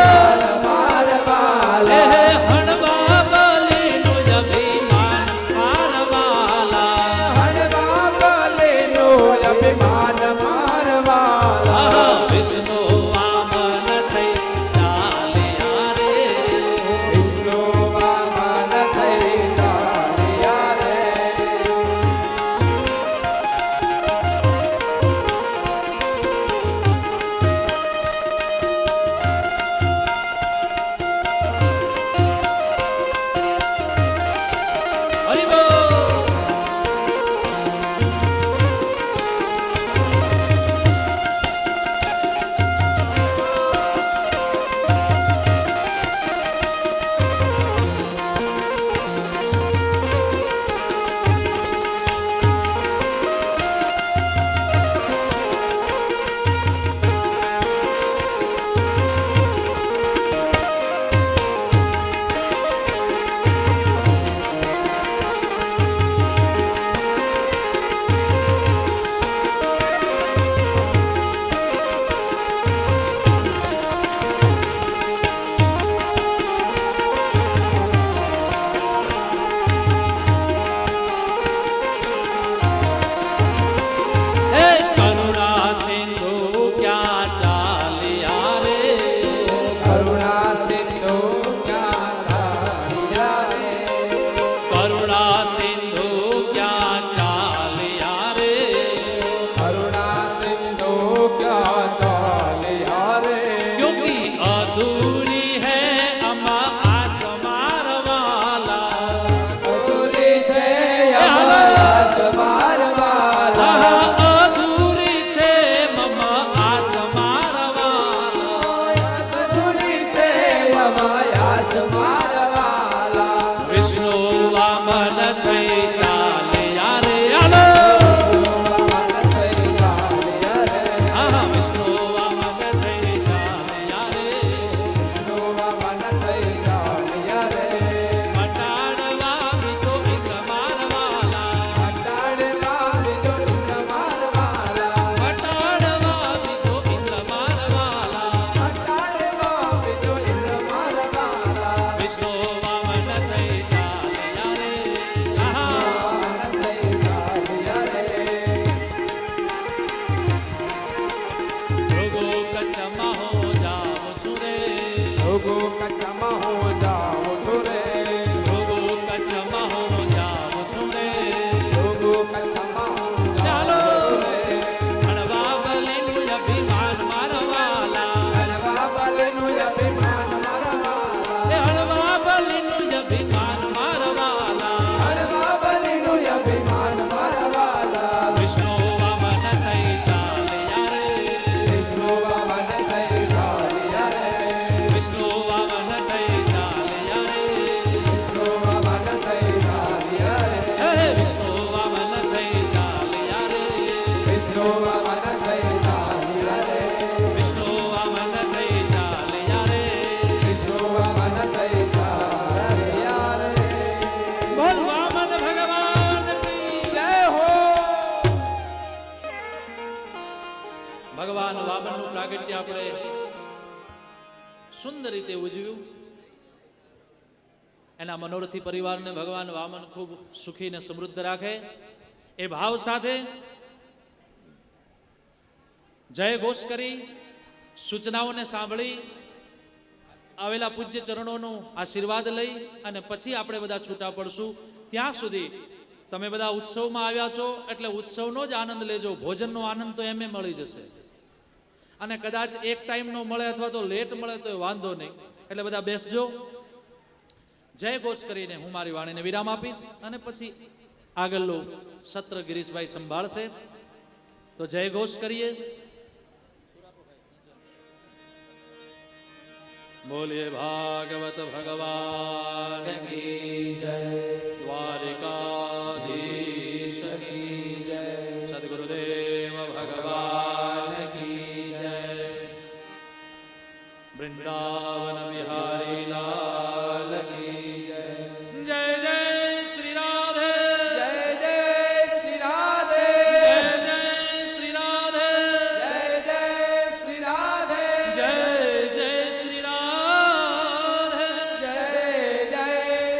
મારવાલા હે હણવા બલીનું અભિમાન મારવાલા હડવા બાલીનું અભિમાન મારવાલા આહા, વિષ્ણુ વામન થઈ ચાલ્યા રે વિષ્ણુ વામન થઈ ચાલ્યા રે હરિ બોલ. હે કરુણા સિંધુ ક્યાં ચાલ્યા રે કરુણા સિંધુ ક્યાં ચાલ્યા રે કરુણા સિંધુ ક્યાં ચાલ્યા રે કરુણા સિંધુ ક્યાં ચાલ્યા રે क्योंकि अधूरी है अम्मा आस मारवाला અધૂરી છે અમાસ મારવાલા આહા, અધૂરી છે મમ્મા આસ મારવાલા અધૂરી છે અમાસ મારવાલા વિષ્ણુ વામન થઈ ચાલ્યા રે હાલો વામન થઈ ચાલ્યા રે આહા, વિષ્ણુ વામન થઈ ચાલ્યા રે વિષ્ણુ વામન થઈ ચાલ્યા રે મટાડવા બીજો ઇન્દ્ર મારવાલા અટાડવા બીજો ઇન્દ્ર મારવાલા મટાડવા બીજો ઇન્દ્ર મારવાલા અટાડવા બીજો ઇન્દ્ર મારવાલા વિષ્ણુ વામન થઈ ચાલ્યા રે આહા, વામન થઈ ચાલ્યા રે ભૃગુ કચ્છમાં હો જાઉં છું રે ભોગો કચ્છમાં હું જાઉં છું રે ભૃગુ કચ્છમાં હો જાઉં છું રે ભોગો કચ્છમાં હું ચાલો જાઉં છું રે હણવા બલીનું અભિમાન મારવાલા હળવા બાલનું અભિમાન મારવાલા એ હણવા બલીનું અભિમાન મારવાલા હળવા બાલનું અભિમાન મારવાલા વિષ્ણુ વામન થઈ ચાલ્યા રે વિષ્ણુ વામન થઈ ચાલ્યા રે વિષ્ણુ વામન થઈ ચાલ્યા રે વિષ્ણુ વામન થઈ ચાલ્યા રે હે વિષ્ણુ વામન થઈ ચાલ્યા રે વિષ્ણુ વામન થઈ ચાલ્યા રે વિષ્ણુ વામન થઈ ચાલ્યા રે વિષ્ણુ વામન થઈ ચાલ્યા રે બોલ વામન ભગવાન કી જય હો ભગવાન વામનનું પ્રાગટ્ય આપણે સુંદર રીતે ઉજવ્યું. એના મનોરથી પરિવારને ભગવાન વામન ખૂબ સુખી ને સમૃદ્ધ રાખે એ ભાવ સાથે જય ઘોષ કરી સૂચનાઓને સાંભળી આવેલા પૂજ્ય ચરણોનો આશીર્વાદ લઈ અને પછી આપણે બધા છૂટા પડશું. ત્યાં સુધી તમે બધા ઉત્સવમાં આવ્યા છો એટલે ઉત્સવનો જ આનંદ લેજો. ભોજનનો આનંદ તો એમે મળી જશે, અને કદાચ એક ટાઈમનો મળે અથવા તો લેટ મળે તો વાંધો નહીં. એટલે બધા બેસજો. જય ઘોષ કરીને હું મારી વાણીને વિરામ આપીશ અને પછી આગળનું સત્ર ગિરીશભાઈ સંભાળશે. તો જય ઘોષ કરીએ. બોલીએ ભાગવત ભગવાન કી જય, દ્વારિકાધીશ કી જય, સદગુરુદેવ ભગવાન કી જય, વૃંદાવન વિહારી લાલ કી જય. જય જય શ્રી રાધે, જય જય શ્રી રાધે, જય જય શ્રી રાધે, જય જય શ્રી રાધે, જય જય શ્રી રાધે. જય જય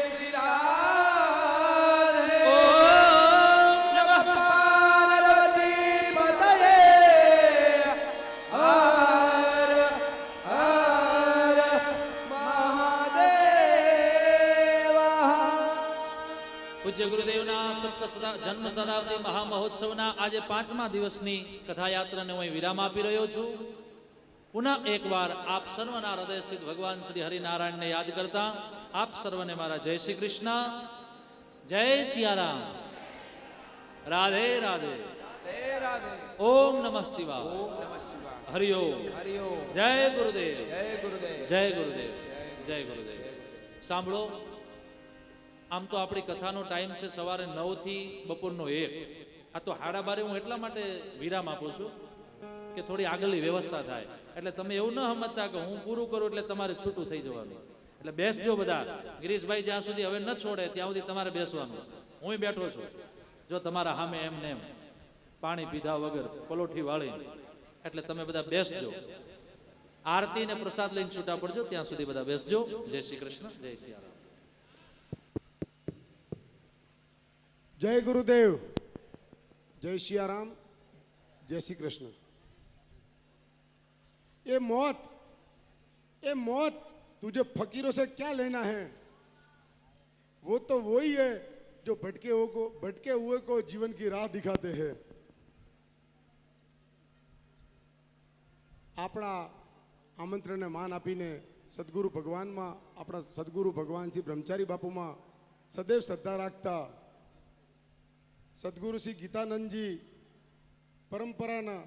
શ્રી રાધે. ઓમ નમઃ પાર્વતી પતયે હર હર મહાદેવ. પૂજ્ય ગુરુદેવના જન્મ શતાબ્દી મહામહોત્સવના આજે 5મા દિવસની કથાયાત્રાને હું વિરામ આપી રહ્યો છું. પુનઃ એકવાર આપ સર્વના હૃદય સ્થિત ભગવાન શ્રી હરિનારાયણને યાદ કરતા આપ સર્વને મારા જય શ્રી કૃષ્ણ, જય સિયારામ, રાધે રાધે, રાધે રાધે. ઓમ નમઃ શિવાય, ઓમ નમઃ શિવાય. હરિ ઓમ, હરિ ઓમ. જય ગુરુદેવ, જય ગુરુદેવ. જય ગુરુદેવ, જય ગુરુદેવ. સાંભળો, આમ તો આપણી કથાનો ટાઈમ છે સવારે 9 થી બપોરનો 1. આ તો 12:30 હું એટલા માટે વિરામ આપું છું કે થોડી આગળની વ્યવસ્થા થાય. એટલે તમે એવું ન સમજતા કે હું પૂરું કરું એટલે તમારે છૂટું થઈ જવાનું. એટલે બેસજો બધા. ગિરીશભાઈ જ્યાં સુધી હવે ન છોડે ત્યાં સુધી તમારે બેસવાનું. હું બેઠો છું. જો તમારા સામે એમને એમ પાણી પીધા વગર પલોઠી વાળી, એટલે તમે બધા બેસજો. આરતી ને પ્રસાદ લઈને છૂટા પડજો. ત્યાં સુધી બધા બેસજો. જય શ્રી કૃષ્ણ, જય સિયારામ. જય ગુરુદેવ, जय सिया राम, जय श्री कृष्ण। ये मौत तुझे फकीरों से क्या लेना है? वो तो वही है जो भटके हुए को जीवन की राह दिखाते हैं। આપણા આમંત્રણને માન આપીને સદગુરુ ભગવાનમાં, આપણા સદગુરુ ભગવાન શ્રી બ્રહ્મચારી બાપુમાં સદૈવ શ્રદ્ધા રાખતા સદગુરુ શ્રી ગીતાનંદજી પરંપરાના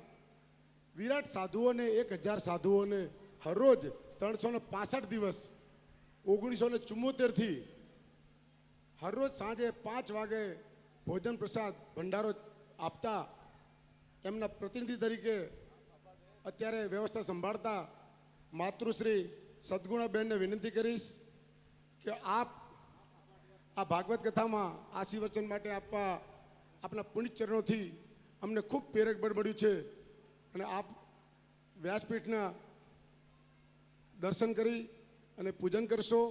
વિરાટ સાધુઓને 1000 સાધુઓને હરરોજ 365 દિવસ 1974થી હરરોજ સાંજે 5 વાગે ભોજન પ્રસાદ ભંડારો આપતા એમના પ્રતિનિધિ તરીકે અત્યારે વ્યવસ્થા સંભાળતા માતૃશ્રી સદગુણાબેનને વિનંતી કરીશ કે આપ આ ભાગવત કથામાં આશીર્વચન માટે આપના પુણ્યચરણોથી અમને ખૂબ પ્રેરક બળ મળ્યું છે અને આપ વ્યાસપીઠના દર્શન કરી અને પૂજન કરશો.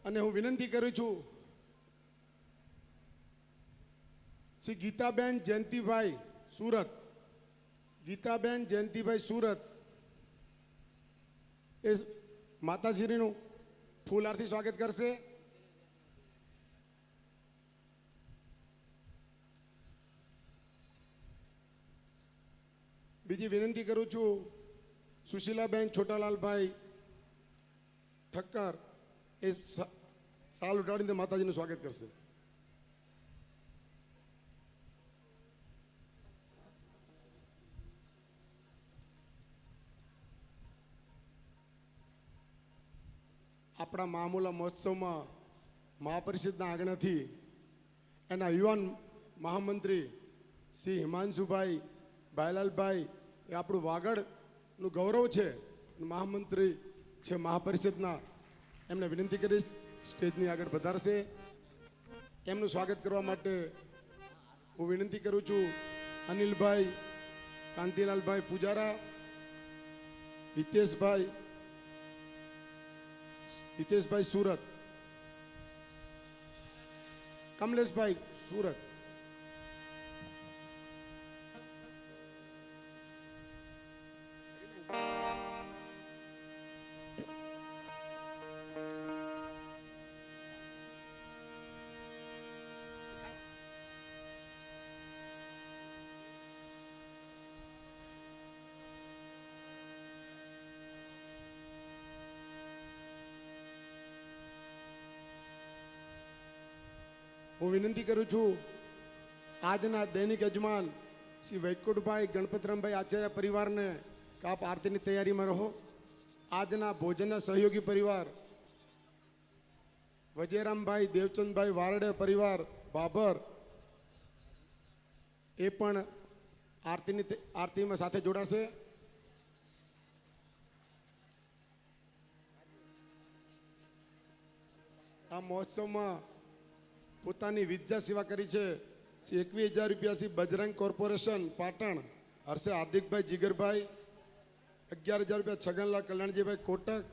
અને હું વિનંતી કરું છું શ્રી ગીતાબેન જયંતિભાઈ સુરત, ગીતાબેન જયંતિભાઈ સુરત એ માતાશ્રીનું ફૂલહારથી સ્વાગત કરશે. બીજી વિનંતી કરું છું સુશીલાબેન છોટાલાલભાઈ ઠક્કર એ સાલ ઉઠાડીને માતાજીનું સ્વાગત કરશે. આપણા મામૂલા મહોત્સવમાં મહાપરિષદના આંગણેથી એના યુવાન મહામંત્રી શ્રી હિમાંશુભાઈ ભાઈલાલભાઈ એ આપણું વાગડનું ગૌરવ છે, મહામંત્રી છે મહાપરિષદના. એમને વિનંતી કરીશ સ્ટેજની આગળ પધારશે. એમનું સ્વાગત કરવા માટે હું વિનંતી કરું છું અનિલભાઈ કાંતિલાલભાઈ પૂજારા, હિતેશભાઈ સુરત, કમલેશભાઈ સુરત. હું વિનંતી કરું છું આજના દૈનિક યજમાન શ્રી વૈકુંઠભાઈ ગણપતરામભાઈ આચાર્ય પરિવારને કે આપ આરતીની તૈયારીમાં રહો. આજના ભોજનના સહયોગી પરિવાર વજયરામભાઈ દેવચંદભાઈ વારડે પરિવાર બાબર એ પણ આરતીમાં સાથે જોડાશે. આ મહોત્સવમાં પોતાની વિદ્યા સેવા કરી છે 21,000 રૂપિયાથી બજરંગ કોર્પોરેશન પાટણ હર્ષે હાર્દિકભાઈ જીગરભાઈ, 11,000 રૂપિયા છગનલાલ કલ્યાણજીભાઈ કોટક,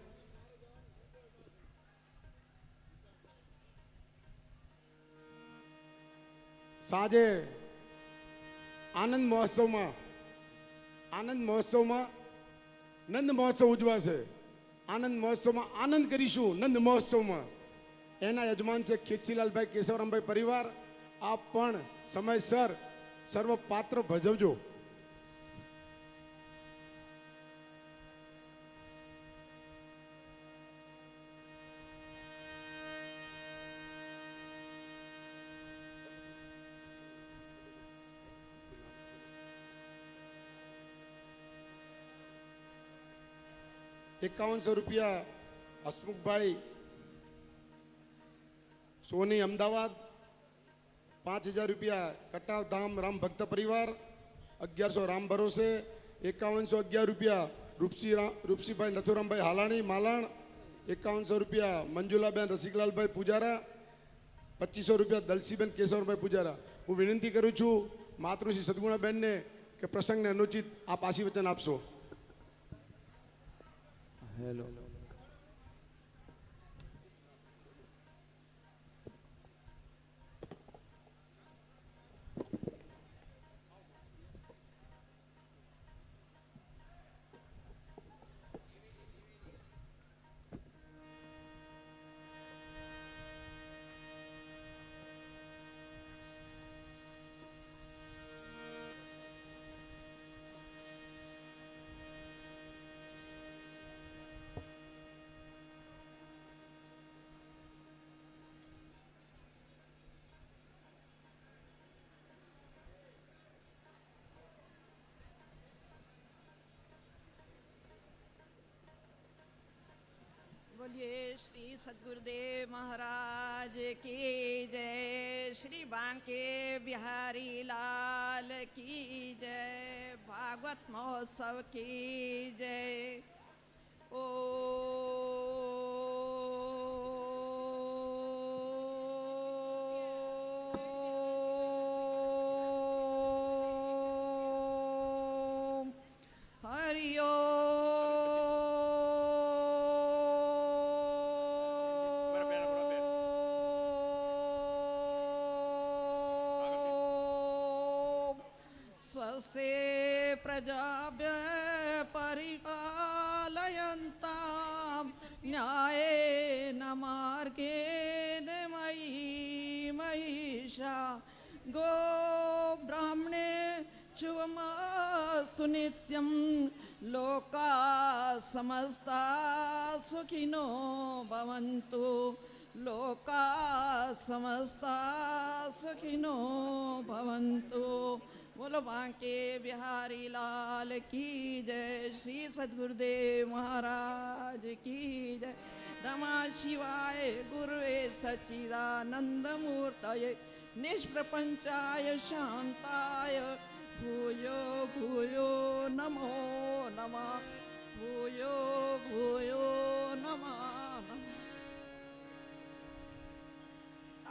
સાંજે આનંદ મહોત્સવમાં નંદ મહોત્સવ ઉજવાશે. આનંદ મહોત્સવમાં આનંદ કરીશું. નંદ મહોત્સવમાં એના યજમાન છે ખીચસીલાલભાઈ કેશવરામભાઈ પરિવાર. આપ પણ સમયસર સર્વ પાત્ર ભજવજો. ₹5100 હસમુખભાઈ સોની અમદાવાદ, ₹5000 કટાવ ધામ રામ ભક્ત પરિવાર, 1100 રામ ભરોસે, ₹5111 રૂપસીભાઈ નથુરામભાઈ હાલાણી માલણ, ₹5100 મંજુલાબેન રસિકલાલભાઈ પૂજારા, ₹2500 દલસીબેન કેશવરભાઈ પૂજારા. હું વિનંતી કરું છું માતૃશ્રી સદગુણાબેનને કે પ્રસંગને અનુચિત આપ આશીર્વચન આપશો. હેલો. बोलिए श्री सद्गुरुदेव महाराज की जय, श्री बांके बिहारी लाल की जय, भागवत महोत्सव की जय. ओ हरिओ स्वस्ते प्रजाभ्य परिपालयन्तां न्यायेन मार्गेण मयि महिषा गो ब्राह्मणे शुभमस्तु नित्यं लोका समस्ता सुखिनो भवन्तु लोका समस्ता सुखिनो भवन्तु. बोलो बांके बिहारी लाल की जय, श्री सद्गुरुदेव महाराज की जय. नमः शिवाय गुरुवे सच्चिदानंद मूर्तये निष्प्रपंचाय शांताय भूयो भूयो नमो नमः, भूयो भूयो नमः नमः.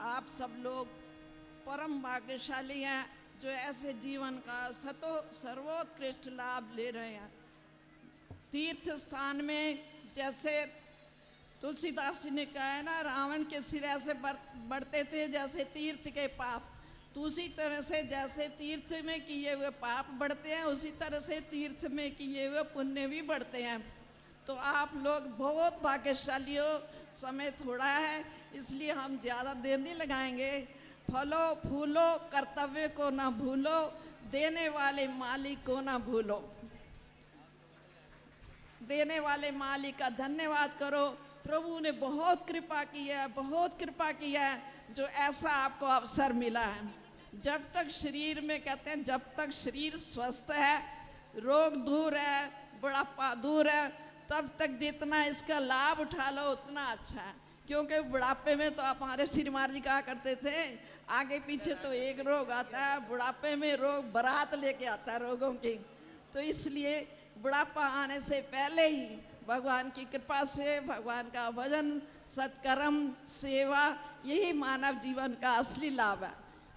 आप सब लोग परम भाग्यशाली हैं जो ऐसे जीवन का सर्वोत्कृष्ट लाभ ले रहे हैं. तीर्थ स्थान में जैसे तुलसीदास जी ने कहा है ना, रावण के सिर ऐसे बढ़ते थे जैसे तीर्थ के पाप, तो उसी तरह से जैसे तीर्थ में किए हुए पाप बढ़ते हैं उसी तरह से तीर्थ में किए हुए पुण्य भी बढ़ते हैं. तो आप लोग बहुत भाग्यशाली हो. समय थोड़ा है इसलिए हम ज़्यादा देर नहीं लगाएंगे. फलो फूलो कर्तव्य को ना भूलो, देने वाले मालिक को ना भूलो. देने वाले मालिक का धन्यवाद करो. प्रभु ने बहुत कृपा की है, बहुत कृपा की है. जो ऐसा आपको अवसर मिला है। जब तक शरीर में कहते हैं, जब तक शरीर स्वस्थ है, रोग दूर है, बुढ़ापा दूर है, तब तक जितना इसका लाभ उठा लो उतना अच्छा है। क्योंकि बुढ़ापे में तो आप हमारे श्रीमान जी कहा करते थे, आगे पीछे तो एक रोग आता है, बुढ़ापे में रोग बारात लेके आता है रोगों की। तो इसलिए बुढ़ापा आने से पहले ही भगवान की कृपा से भगवान का भजन, सत्कर्म, सेवा, यही मानव जीवन का असली लाभ है।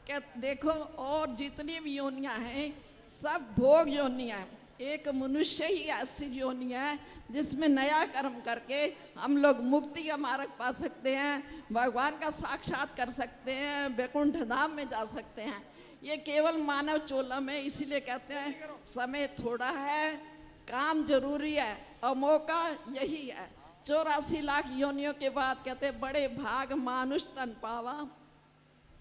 क्या देखो, और जितनी भी योनियां हैं सब भोग योनियां हैं। एक मनुष्य ही ऐसी योनि है जिसमें नया कर्म करके हम लोग मुक्ति का मार्ग पा सकते हैं, भगवान का साक्षात कर सकते हैं, वैकुंठ धाम में जा सकते हैं। ये केवल मानव चोलम है। इसीलिए कहते हैं समय थोड़ा है, काम जरूरी है और मौका यही है। 84 लाख योनियों के बाद कहते हैं बड़े भाग मानुष तन पावा,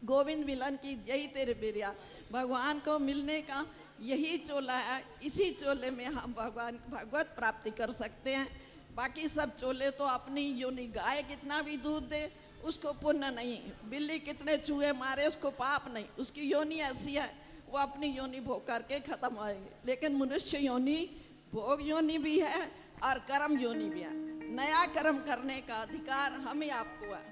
गोविंद मिलन की यही तेरे बिरिया। भगवान को मिलने का यही चोला है। इसी चोले में हम भगवान भगवत प्राप्ति कर सकते हैं। बाकी सब चोले तो अपनी योनि, गाय कितना भी दूध दे उसको पुण्य नहीं, बिल्ली कितने चूहे मारे उसको पाप नहीं, उसकी योनि ऐसी है वो अपनी योनि भोग करके खत्म होएंगे। लेकिन मनुष्य योनि भोग योनि भी है और कर्म योनि भी है। नया कर्म करने का अधिकार हमें आपको है,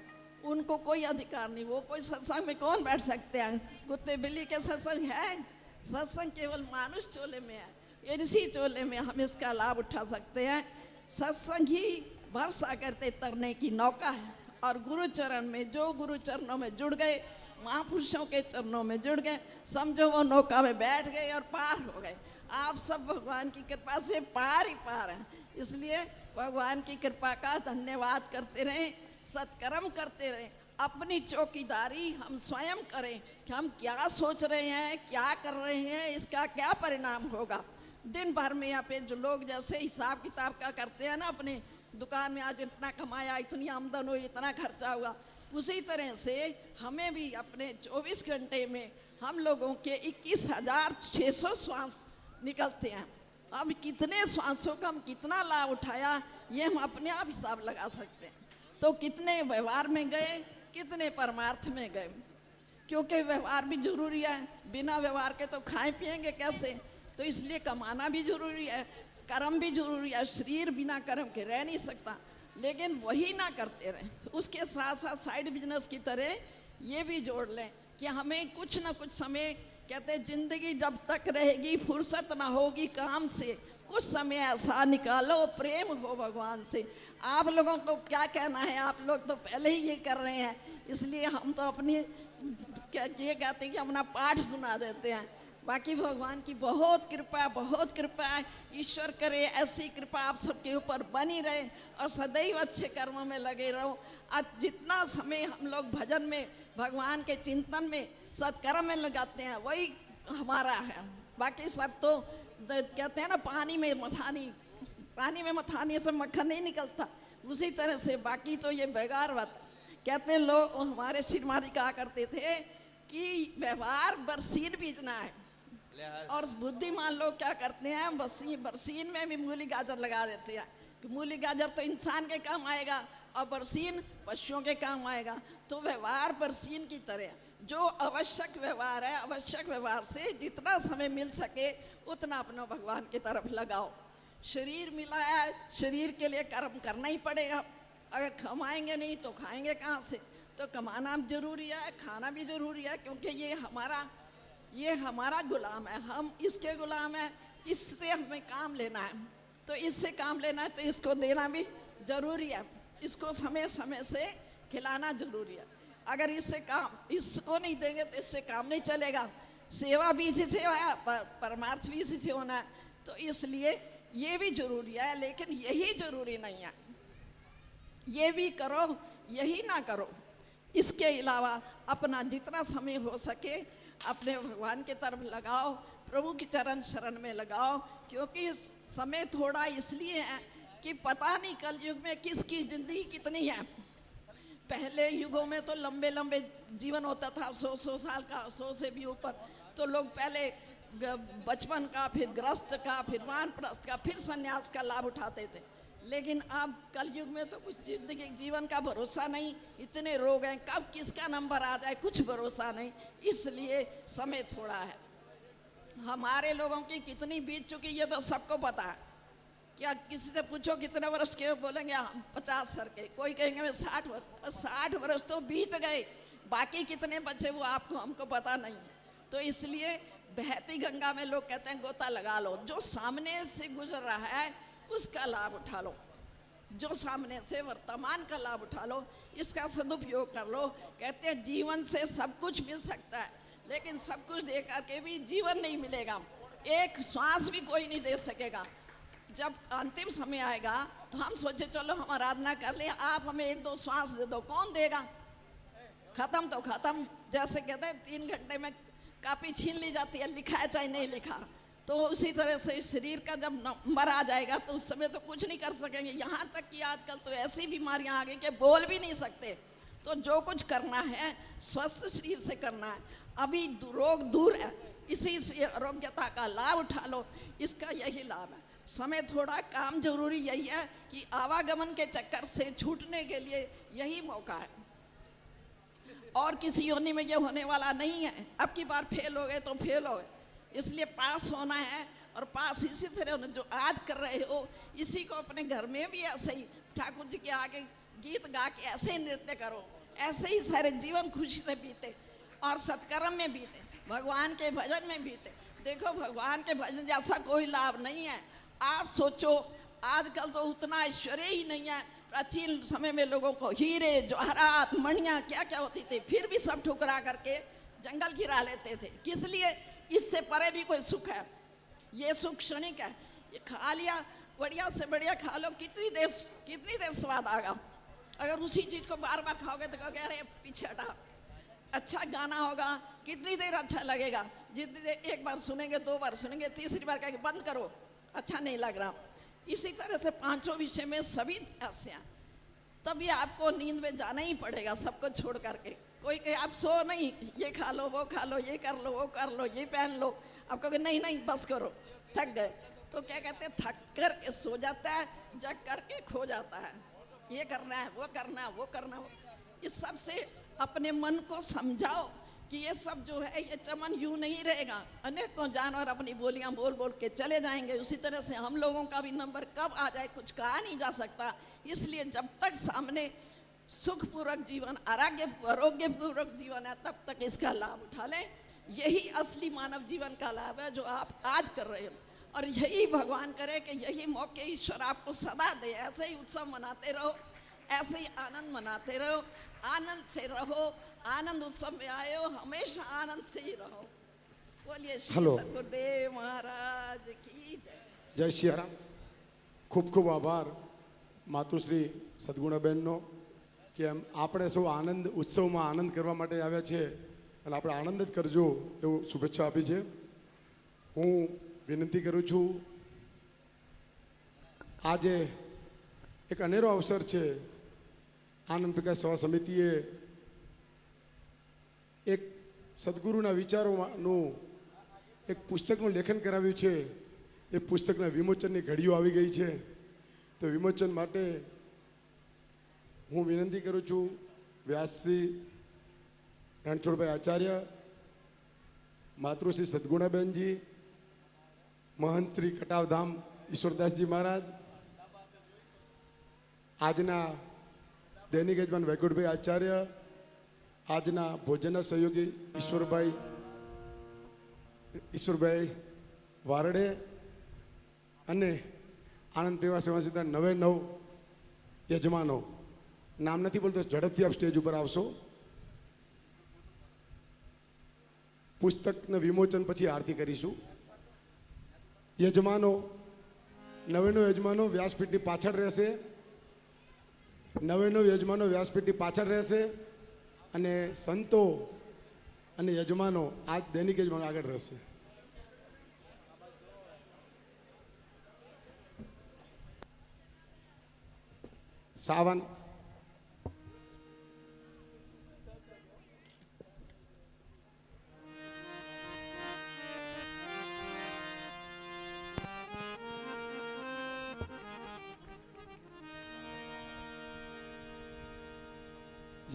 उनको कोई अधिकार नहीं। वो कोई सत्संग में कौन बैठ सकते हैं? कुत्ते बिल्ली के सत्संग है? सत्संग केवल मानुष चोले में है। इसी चोले में हम इसका लाभ उठा सकते हैं। सत्संग ही भव सागर ते तरने की नौका है। और गुरु चरण में, जो गुरु चरणों में जुड़ गए, महापुरुषों के चरणों में जुड़ गए, समझो वो नौका में बैठ गए और पार हो गए। आप सब भगवान की कृपा से पार ही पार हैं। इसलिए भगवान की कृपा का धन्यवाद करते रहें, सत्कर्म करते रहें। अपनी चौकीदारी हम स्वयं करें कि हम क्या सोच रहे हैं, क्या कर रहे हैं, इसका क्या परिणाम होगा। दिन भर में यहाँ पे जो लोग जैसे हिसाब किताब का करते हैं ना, अपने दुकान में आज इतना कमाया, इतनी आमदन हुई, इतना खर्चा हुआ, उसी तरह से हमें भी अपने 24 घंटे में हम लोगों के 21,600 श्वास निकलते हैं। अब कितने श्वासों का हम कितना लाभ उठाया ये हम अपने आप हिसाब लगा सकते हैं। तो कितने व्यवहार में गए, कितने परमार्थ में गए, क्योंकि व्यवहार भी जरूरी है। बिना व्यवहार के तो खाएं पिएंगे कैसे? तो इसलिए कमाना भी जरूरी है, कर्म भी जरूरी है। शरीर बिना कर्म के रह नहीं सकता। लेकिन वही ना करते रहे, तो उसके साथ साथ साइड बिजनेस की तरह ये भी जोड़ लें कि हमें कुछ ना कुछ समय, कहते हैं जिंदगी जब तक रहेगी फुर्सत ना होगी काम से, कुछ समय ऐसा निकालो प्रेम हो भगवान से। आप लोगों को क्या कहना है, आप लोग तो पहले ही ये कर रहे हैं। इसलिए हम तो अपनी ये कहते हैं कि अपना पाठ सुना देते हैं। बाकी भगवान की बहुत कृपा, बहुत कृपा है। ईश्वर करे ऐसी कृपा आप सबके ऊपर बनी रहे और सदैव अच्छे कर्मों में लगे रहो। आज जितना समय हम लोग भजन में, भगवान के चिंतन में, सत्कर्म में लगाते हैं वही हमारा है। बाकी सब तो कहते हैं ना पानी में मथानी, पानी में मथानी से मक्खन नहीं निकलता, उसी तरह से बाकी तो ये बेकार बात। कहते हैं लोग, हमारे श्रीमारी कहा करते थे कि व्यवहार बरसीन बीजना है। और बुद्धिमान लोग क्या करते हैं, बरसीन में भी मूली गाजर लगा देते हैं कि मूली गाजर तो इंसान के काम आएगा और बरसीन पशुओं के काम आएगा। तो व्यवहार बरसीन की तरह, जो आवश्यक व्यवहार है, आवश्यक व्यवहार से जितना समय मिल सके उतना अपना भगवान की तरफ लगाओ। शरीर मिला है, शरीर के लिए कर्म करना ही पड़ेगा। अगर कमाएंगे नहीं तो खाएंगे कहाँ से? तो कमाना जरूरी है, खाना भी जरूरी है, क्योंकि ये हमारा गुलाम है, हम इसके गुलाम हैं। इससे हमें काम लेना है, तो इससे काम लेना है तो इसको देना भी जरूरी है, इसको समय समय से खिलाना जरूरी है। अगर इसको नहीं देंगे तो इससे काम नहीं चलेगा। सेवा भी इसी से है, परमार्थ भी इसी से होना है। तो इसलिए ये भी जरूरी है, लेकिन यही जरूरी नहीं है। ये भी करो, यही ना करो। इसके अलावा अपना जितना समय हो सके अपने भगवान की तरफ लगाओ, प्रभु की चरण शरण में लगाओ। क्योंकि समय थोड़ा इसलिए है कि पता नहीं कल युग में किसकी जिंदगी कितनी है। पहले युगों में तो लंबे लंबे जीवन होता था, 100 साल का, 100 से भी ऊपर। तो लोग पहले बचपन का, फिर गृहस्थ का, फिर वानप्रस्थ का, फिर सन्यास का लाभ उठाते थे। लेकिन अब कलयुग में तो कुछ जिंदगी जीवन का भरोसा नहीं, इतने रोग हैं, कब किसका नंबर आ जाए कुछ भरोसा नहीं, इसलिए समय थोड़ा है। हमारे लोगों की कितनी बीत चुकी ये तो सबको पता है। क्या किसी से पूछो कितने वर्ष के हो, बोलेंगे हम 50 साल के, कोई कहेंगे मैं 60 वर्ष। 60 वर्ष तो बीत गए, बाकी कितने बचे वो आपको हमको पता नहीं। तो इसलिए बहती गंगा में लोग कहते हैं गोता लगा लो, जो सामने से गुजर रहा है उसका लाभ उठा लो, जो सामने से वर्तमान का लाभ उठा लो, इसका सदुपयोग कर लो। कहते हैं जीवन से सब कुछ मिल सकता है, लेकिन सब कुछ दे करके भी जीवन नहीं मिलेगा, एक श्वास भी कोई नहीं दे सकेगा। जब अंतिम समय आएगा तो हम सोचे चलो हम आराधना कर ले, आप हमें 1-2 श्वास दे दो, कौन देगा? खत्म तो खत्म। जैसे कहते हैं 3 घंटे में कापी छीन ली जाती है, लिखा है चाहे नहीं लिखा। तो उसी तरह से शरीर का जब नंबर आ जाएगा तो उस समय तो कुछ नहीं कर सकेंगे। यहाँ तक कि आजकल तो ऐसी बीमारियां आ गई कि बोल भी नहीं सकते। तो जो कुछ करना है स्वस्थ शरीर से करना है, अभी रोग दूर है, इसी से आरोग्यता का लाभ उठा लो, इसका यही लाभ है। समय थोड़ा, काम जरूरी यही है कि आवागमन के चक्कर से छूटने के लिए यही मौका है, और किसी योनि में ये होने वाला नहीं है। अब की बार फेल हो गए तो फेल हो गए, इसलिए पास होना है। और पास इसी तरह जो आज कर रहे हो इसी को अपने घर में भी ऐसे ही ठाकुर जी के आगे गीत गा के ऐसे ही नृत्य करो, ऐसे ही सारे जीवन खुशी से बीते और सत्कर्म में बीते, भगवान के भजन में बीते। देखो भगवान के भजन जैसा कोई लाभ नहीं है। आप सोचो आजकल तो उतना ऐश्वर्य ही नहीं है। प्राचीन समय में लोगों को हीरे जवाहरात मणियाँ क्या क्या होती थी, फिर भी सब ठुकरा करके जंगल गिरा लेते थे। किस लिए? इससे परे भी कोई सुख है, ये सुख क्षणिक है। ये खा लिया, बढ़िया से बढ़िया खा लो, कितनी देर स्वाद आएगा। अगर उसी चीज को बार बार खाओगे तो कहोगे अरे पीछे हटा। अच्छा गाना होगा, कितनी देर अच्छा लगेगा, जितनी देर एक बार सुनेंगे, 2 बार सुनेंगे, तीसरी बार कहेंगे बंद करो, अच्छा नहीं लग रहा। इसी तरह से 5 विषय में सभी ऐसे हैं, तभी आपको नींद में जाना ही पड़ेगा सबको छोड़ करके। कोई कहे आप सो नहीं, ये खा लो, वो खा लो, ये कर लो, वो कर लो, ये पहन लो, आप कहोगे नहीं नहीं बस करो, थक गए। तो क्या कहते हैं, थक कर के सो जाता है, जग करके खो जाता है। ये करना है, वो करना है, वो करना है। इस सब से अपने मन को समझाओ कि ये सब जो है ये चमन यूं नहीं रहेगा। अनेकों जानवर अपनी बोलियां बोल बोल के चले जाएंगे, उसी तरह से हम लोगों का भी नंबर कब आ जाए कुछ कहा नहीं जा सकता। इसलिए जब तक सामने सुखपूर्वक जीवन, आरोग्यपूर्वक जीवन है, तब तक इसका लाभ उठा लें। यही असली मानव जीवन का लाभ है जो आप आज कर रहे हो, और यही भगवान करे कि यही मौके ईश्वर आपको सदा दे। ऐसे ही उत्सव मनाते रहो, ऐसे ही आनंद मनाते रहो, आनंद से रहो, आनंद उत्सव में आए हो, हमेशा आनंद से ही रहो। बोलिए श्री सद्गुरुदेव महाराज की जय। જય સિયારામ. ખૂબ ખૂબ આભાર માતુશ્રી સદગુણાબેનનો કે આપણે સૌ આનંદ ઉત્સવમાં આનંદ કરવા માટે આવ્યા છે અને આપણે આનંદ જ કરજો એવું શુભેચ્છા આપી છે. હું વિનંતી કરું છું, આજે એક અનેરો અવસર છે. આનંદ પ્રકાશ સેવા સમિતિએ એક સદગુરુના વિચારોનું એક પુસ્તકનું લેખન કરાવ્યું છે. એ પુસ્તકના વિમોચનની ઘડીઓ આવી ગઈ છે. તો વિમોચન માટે હું વિનંતી કરું છું વ્યાસશ્રી રણછોડભાઈ આચાર્ય, માતૃશ્રી સદગુણાબેનજી, મહંત શ્રી કટાવધામ ઈશ્વરદાસજી મહારાજ, આજના દૈનિક યજમાન વૈકુંઠભાઈ આચાર્ય, આજના ભોજનના સહયોગી ઈશ્વરભાઈ વારડે અને આનંદ સેવા સંસ્થા 99 યજમાનો. નામ નથી બોલતો, ઝડપથી આપ સ્ટેજ ઉપર આવશો. પુસ્તકના વિમોચન પછી આરતી કરીશું. યજમાનો 99 યજમાનો વ્યાસપીઠની પાછળ રહેશે. 99 યજમાનો વ્યાસપીઠની પાછળ રહેશે અને સંતો અને યજમાનો આ દૈનિક યજમાનો આગળ રહેશે. સાવન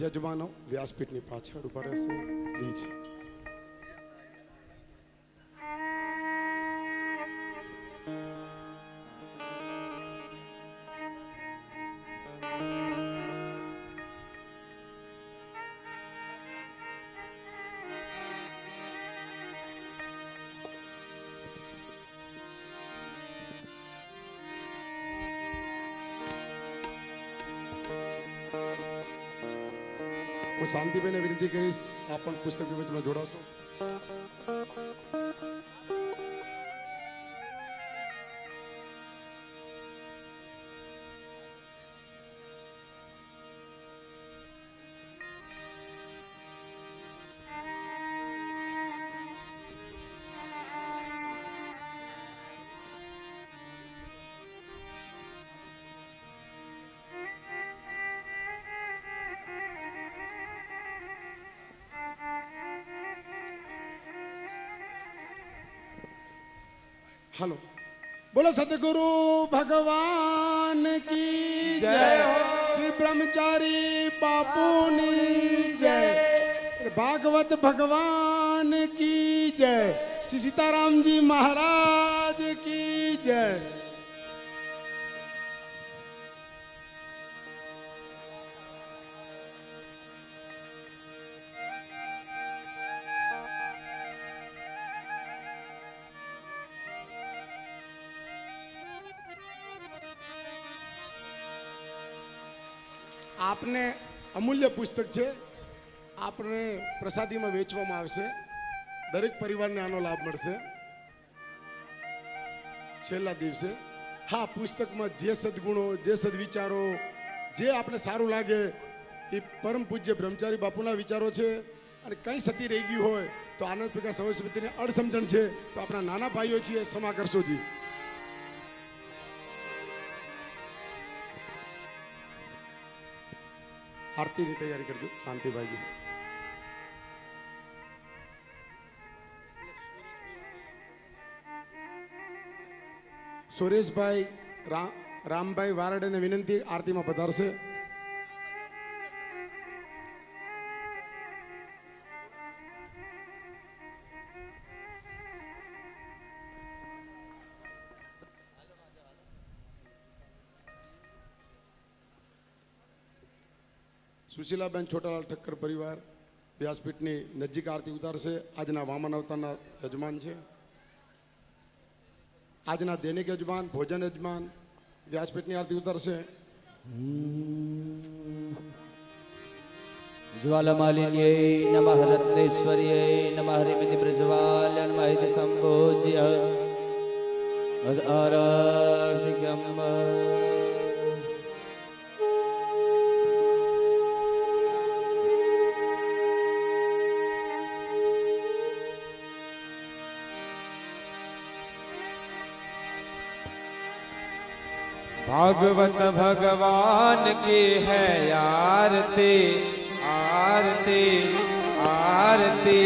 યજમાનો વ્યાસપીઠની પાછળ ઉભા રહેશે પ્લીઝ. હું શાંતિભાઈને વિનંતી કરીશ આપ પણ પુસ્તક વિવેચમાં જોડાશો. हेलो बोलो सतगुरु भगवान की जय हो. श्री ब्रह्मचारी बापूनी जय. भागवत भगवान की जय. श्री सीताराम जी महाराज की जय. આપને અમૂલ્ય પુસ્તક છે, આપને પ્રસાદીમાં વેચવામાં આવશે. દરેક પરિવારને આનો લાભ મળશે છેલ્લા દિવસે. હા, પુસ્તકમાં જે સદગુણો, જે સદવિચારો, જે આપને સારું લાગે એ પરમ પૂજ્ય બ્રહ્મચારી બાપુના વિચારો છે. અને કંઈ સતી રહી ગયું હોય તો આનંદ પ્રકાશ સરસ્વતીને અડસમજણ છે તો આપણા નાના ભાઈઓ છીએ, ક્ષમા કરશો જી. આરતીની તૈયારી કરજો શાંતિભાઈજી. સુરેશભાઈ રામભાઈ વારડેને વિનંતી આરતીમાં પધારશે. સુશીલાબેન છોટાલાલ ઠક્કર પરિવાર વ્યાસપીઠની નજીક આરતી ઉતારશે. આજના વામન અવતારના યજમાન છે. આજના દૈનિક યજમાન, ભોજન યજમાન વ્યાસપીઠની આરતી ઉતારશે. ज्वालमालिन्यै नमः रत्नेश्वर्यै नमः हरिमति प्रज्वाल्य नमः इति सम्भोज्य आराधिकम्. भागवत भगवान की है आरती आरती आरती.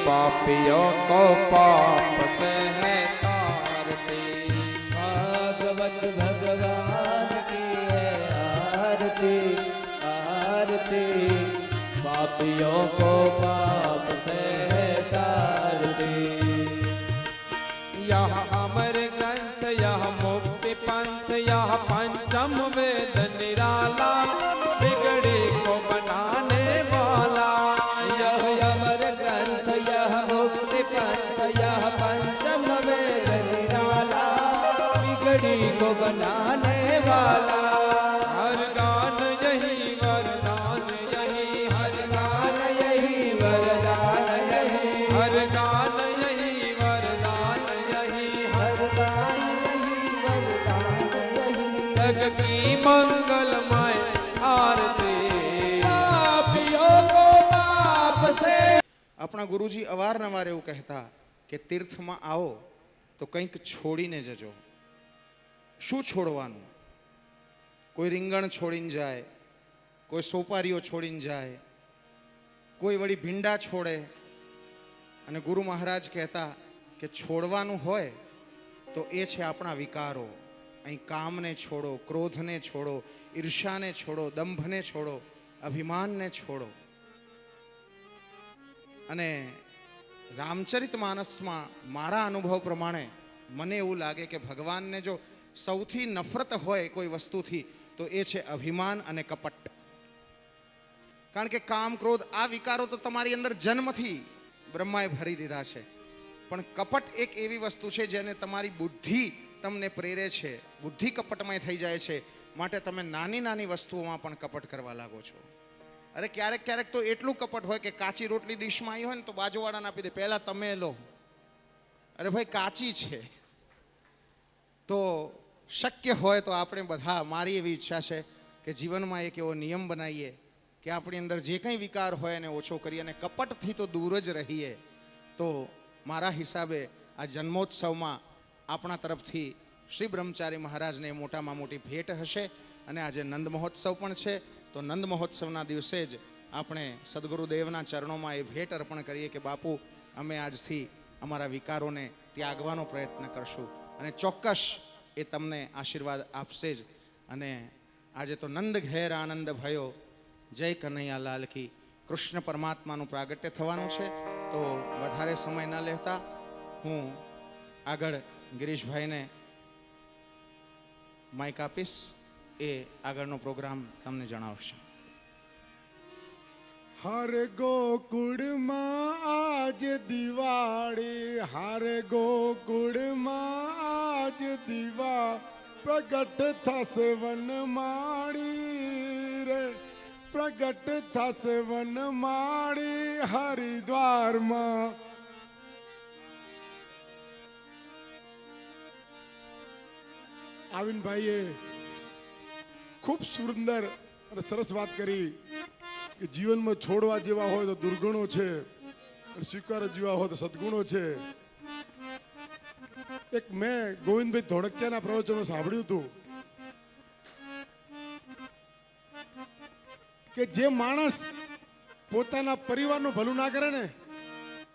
पापियों को पाप से है तारती. भागवत भगवान की है आरती आरती. पापियों को पाप से है तारती. यह अमर ग्रंथ, यह मुक्ति पंथ, यह पंचम वेद निराला, बिगड़ी को बनाने वाला. यह अमर ग्रंथ, यह मुक्ति पंथ, यह पंचम वेद निराला, बिगड़ी को बनाने वाला. हर गान यही वरदान यही, हर गान यही वरदान यही, हर गान यही वरदान यही, हर जग की मंगलमय आरती. पापियों को पाप से. આપણા ગુરુજી અવારનવાર એવું કહેતા કે તીર્થમાં આવો તો કંઈક છોડીને જજો. શું છોડવાનું? કોઈ રીંગણ છોડીને જાય, કોઈ સોપારીઓ છોડીને જાય, કોઈ વળી ભીંડા છોડે. અને ગુરુ મહારાજ કહેતા કે છોડવાનું હોય તો એ છે આપણા વિકારો. અહીં કામને છોડો, ક્રોધને છોડો, ઈર્ષાને છોડો, દંભને છોડો. અભિમાનને છોડો. અને રામચરિત માનસમાં મારા અનુભવ પ્રમાણે મને એવું લાગે કે ભગવાનને જો સૌથી નફરત હોય કોઈ વસ્તુથી તો એ છે અભિમાન અને કપટ. કારણ કે કામ, ક્રોધ આ વિકારો તો તમારી અંદર જન્મથી બ્રહ્માએ ભરી દીધા છે. પણ કપટ એક એવી વસ્તુ છે જેને તમારી બુદ્ધિ તમને પ્રેરે છે. બુદ્ધિ કપટમય થઈ જાય છે, માટે તમે નાની નાની વસ્તુઓમાં પણ કપટ કરવા લાગો છો. અરે ક્યારેક ક્યારેક તો એટલું કપટ હોય કે કાચી રોટલી ડીશમાં આવી હોય ને તો બાજુવાળાને આપી દે, પહેલા તમે લો. અરે ભાઈ કાચી છે. તો શક્ય હોય તો આપણે બધા, મારી એવી ઈચ્છા છે કે જીવનમાં એક એવો નિયમ બનાવીએ કે આપણી અંદર જે કંઈ વિકાર હોય એને ઓછો કરીએ અને કપટથી તો દૂર જ રહીએ. તો મારા હિસાબે આ જન્મોત્સવમાં આપણા તરફથી શ્રી બ્રહ્મચારી મહારાજને મોટામાં મોટી ભેટ હશે. અને આજે નંદ મહોત્સવ પણ છે, તો નંદ મહોત્સવના દિવસે જ આપણે સદગુરુદેવના ચરણોમાં એ ભેટ અર્પણ કરીએ કે બાપુ, અમે આજથી અમારા વિકારોને ત્યાગવાનો પ્રયત્ન કરશું અને ચોક્કસ એ તમને આશીર્વાદ આપશે જ. અને આજે તો નંદ ઘેર આનંદ ભયો, જય કનૈયા લાલ કી. કૃષ્ણ પરમાત્માનું પ્રાગટ્ય થવાનું છે. તો વધારે સમય ન લેતા હું આગળ ગિરીશભાઈને માઇક આપીશ, એ આગળનો પ્રોગ્રામ તમને જણાવશે. હર ગોકુળમાં આજ દિવાળી, હર ગોકુળમાં આજ દિવા પ્રગટ થશે વનમાળી રે, પ્રગટ થશે વનમાળી હરિદ્વારમાં. આવિનભાઈએ ખૂબ સુંદર અને સરસ વાત કરી કે જીવનમાં છોડવા જેવા હોય તો દુર્ગુણો છે અને સ્વીકાર જેવા હોય તો સદગુણો છે. એક મેં ગોવિંદભાઈ ધોળકિયાના પ્રવચનો સાંભળ્યું હતું કે જે માણસ પોતાના પરિવારનું ભલું ના કરે ને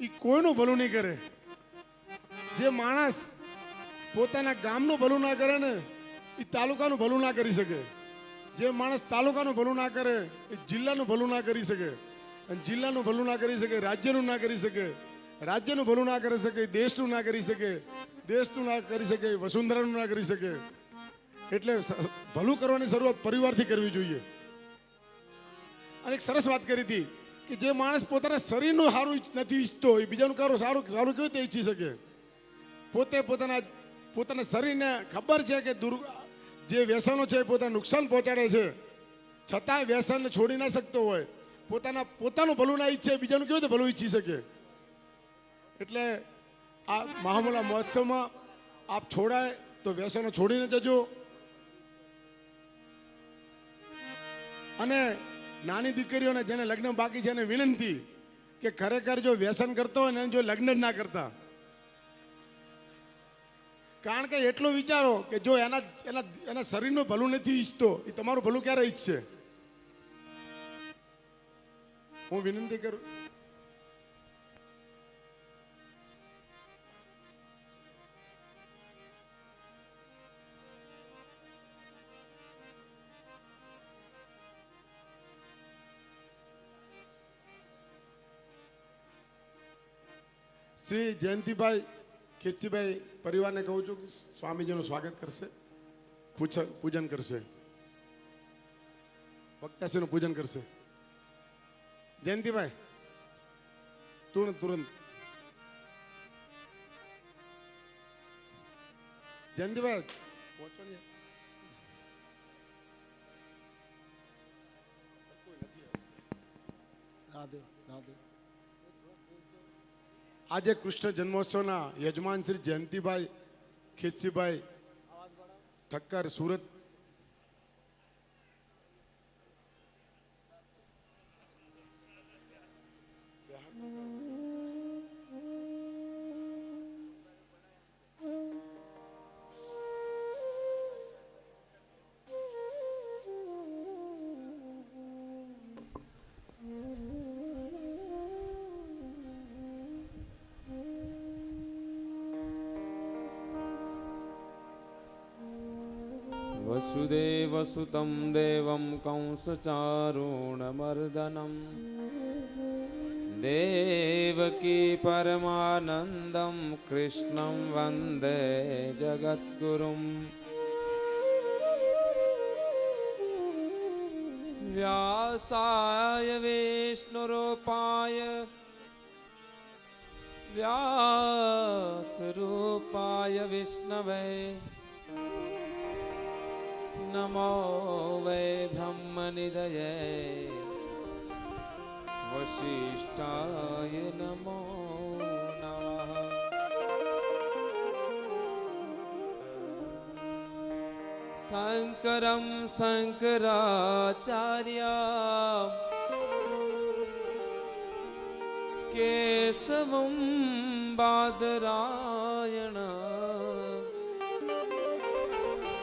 એ કોઈનું ભલું નહીં કરે. જે માણસ પોતાના ગામનું ભલું ના કરે ને એ તાલુકાનું ભલું ના કરી શકે. જે માણસ તાલુકાનું ભલું ના કરે એ જિલ્લાનું ભલું ના કરી શકે, અને જિલ્લાનું ભલું ના કરી શકે રાજ્યનું ના કરી શકે, રાજ્યનું ભલું ના કરી શકે દેશનું ના કરી શકે, દેશનું ના કરી શકે વસુંધરાનું ના કરી શકે. એટલે ભલું કરવાની શરૂઆત પરિવારથી કરવી જોઈએ. અને એક સરસ વાત કરી હતી કે જે માણસ પોતાના શરીરનું સારું નથી ઈચ્છતો એ બીજાનું સારું સારું કેવી રીતે ઈચ્છી શકે. પોતે પોતાના શરીરને ખબર છે કે જે વ્યસનો છે એ પોતાને નુકસાન પહોંચાડે છે, છતાં વ્યસનને છોડી ના શકતો હોય, પોતાનું ભલું ના ઈચ્છે બીજાનું કેવી રીતે ભલું ઈચ્છી શકે. એટલે આ મહામૂલા મહોત્સવમાં આપ છોડાય તો વ્યસનો છોડીને જજો. અને નાની દીકરીઓને જેને લગ્ન બાકી છે એને વિનંતી કે ખરેખર જો વ્યસન કરતો હોય ને જો લગ્ન જ ના કરતા. કારણ કે એટલું વિચારો કે જો એના શરીરનું ભલું નથી ઈચ્છતો એ તમારું ભલું ક્યારે ઈચ્છશે. હું વિનંતી કરું. શ્રી જયંતિભાઈ ખેતસીભાઈ પરિવારને કહું છું કે સ્વામીજીનું સ્વાગત કરશે, પૂજન કરશે, વક્તાશ્રીનું પૂજન કરશે. જયંતિભાઈ તુરંત જયંતિભાઈ પહોંચો ને. રાધે રાધે. આજે કૃષ્ણ જન્મોત્સવના યજમાન શ્રી જયંતિભાઈ ખેતસીભાઈ ઠક્કર સુરત वसुदेवसुतं देवं कंसचारूणमर्दनं देवकी परमानन्दं कृष्णं वन्दे जगद्गुरुम् व्यासाय विष्णुरूपाय व्यासरूपाय विष्णवे नमो वै ब्रह्मनिधये वसिष्ठाय नमो नमः। शङ्करं शङ्कराचार्यं केशवं बादरायणं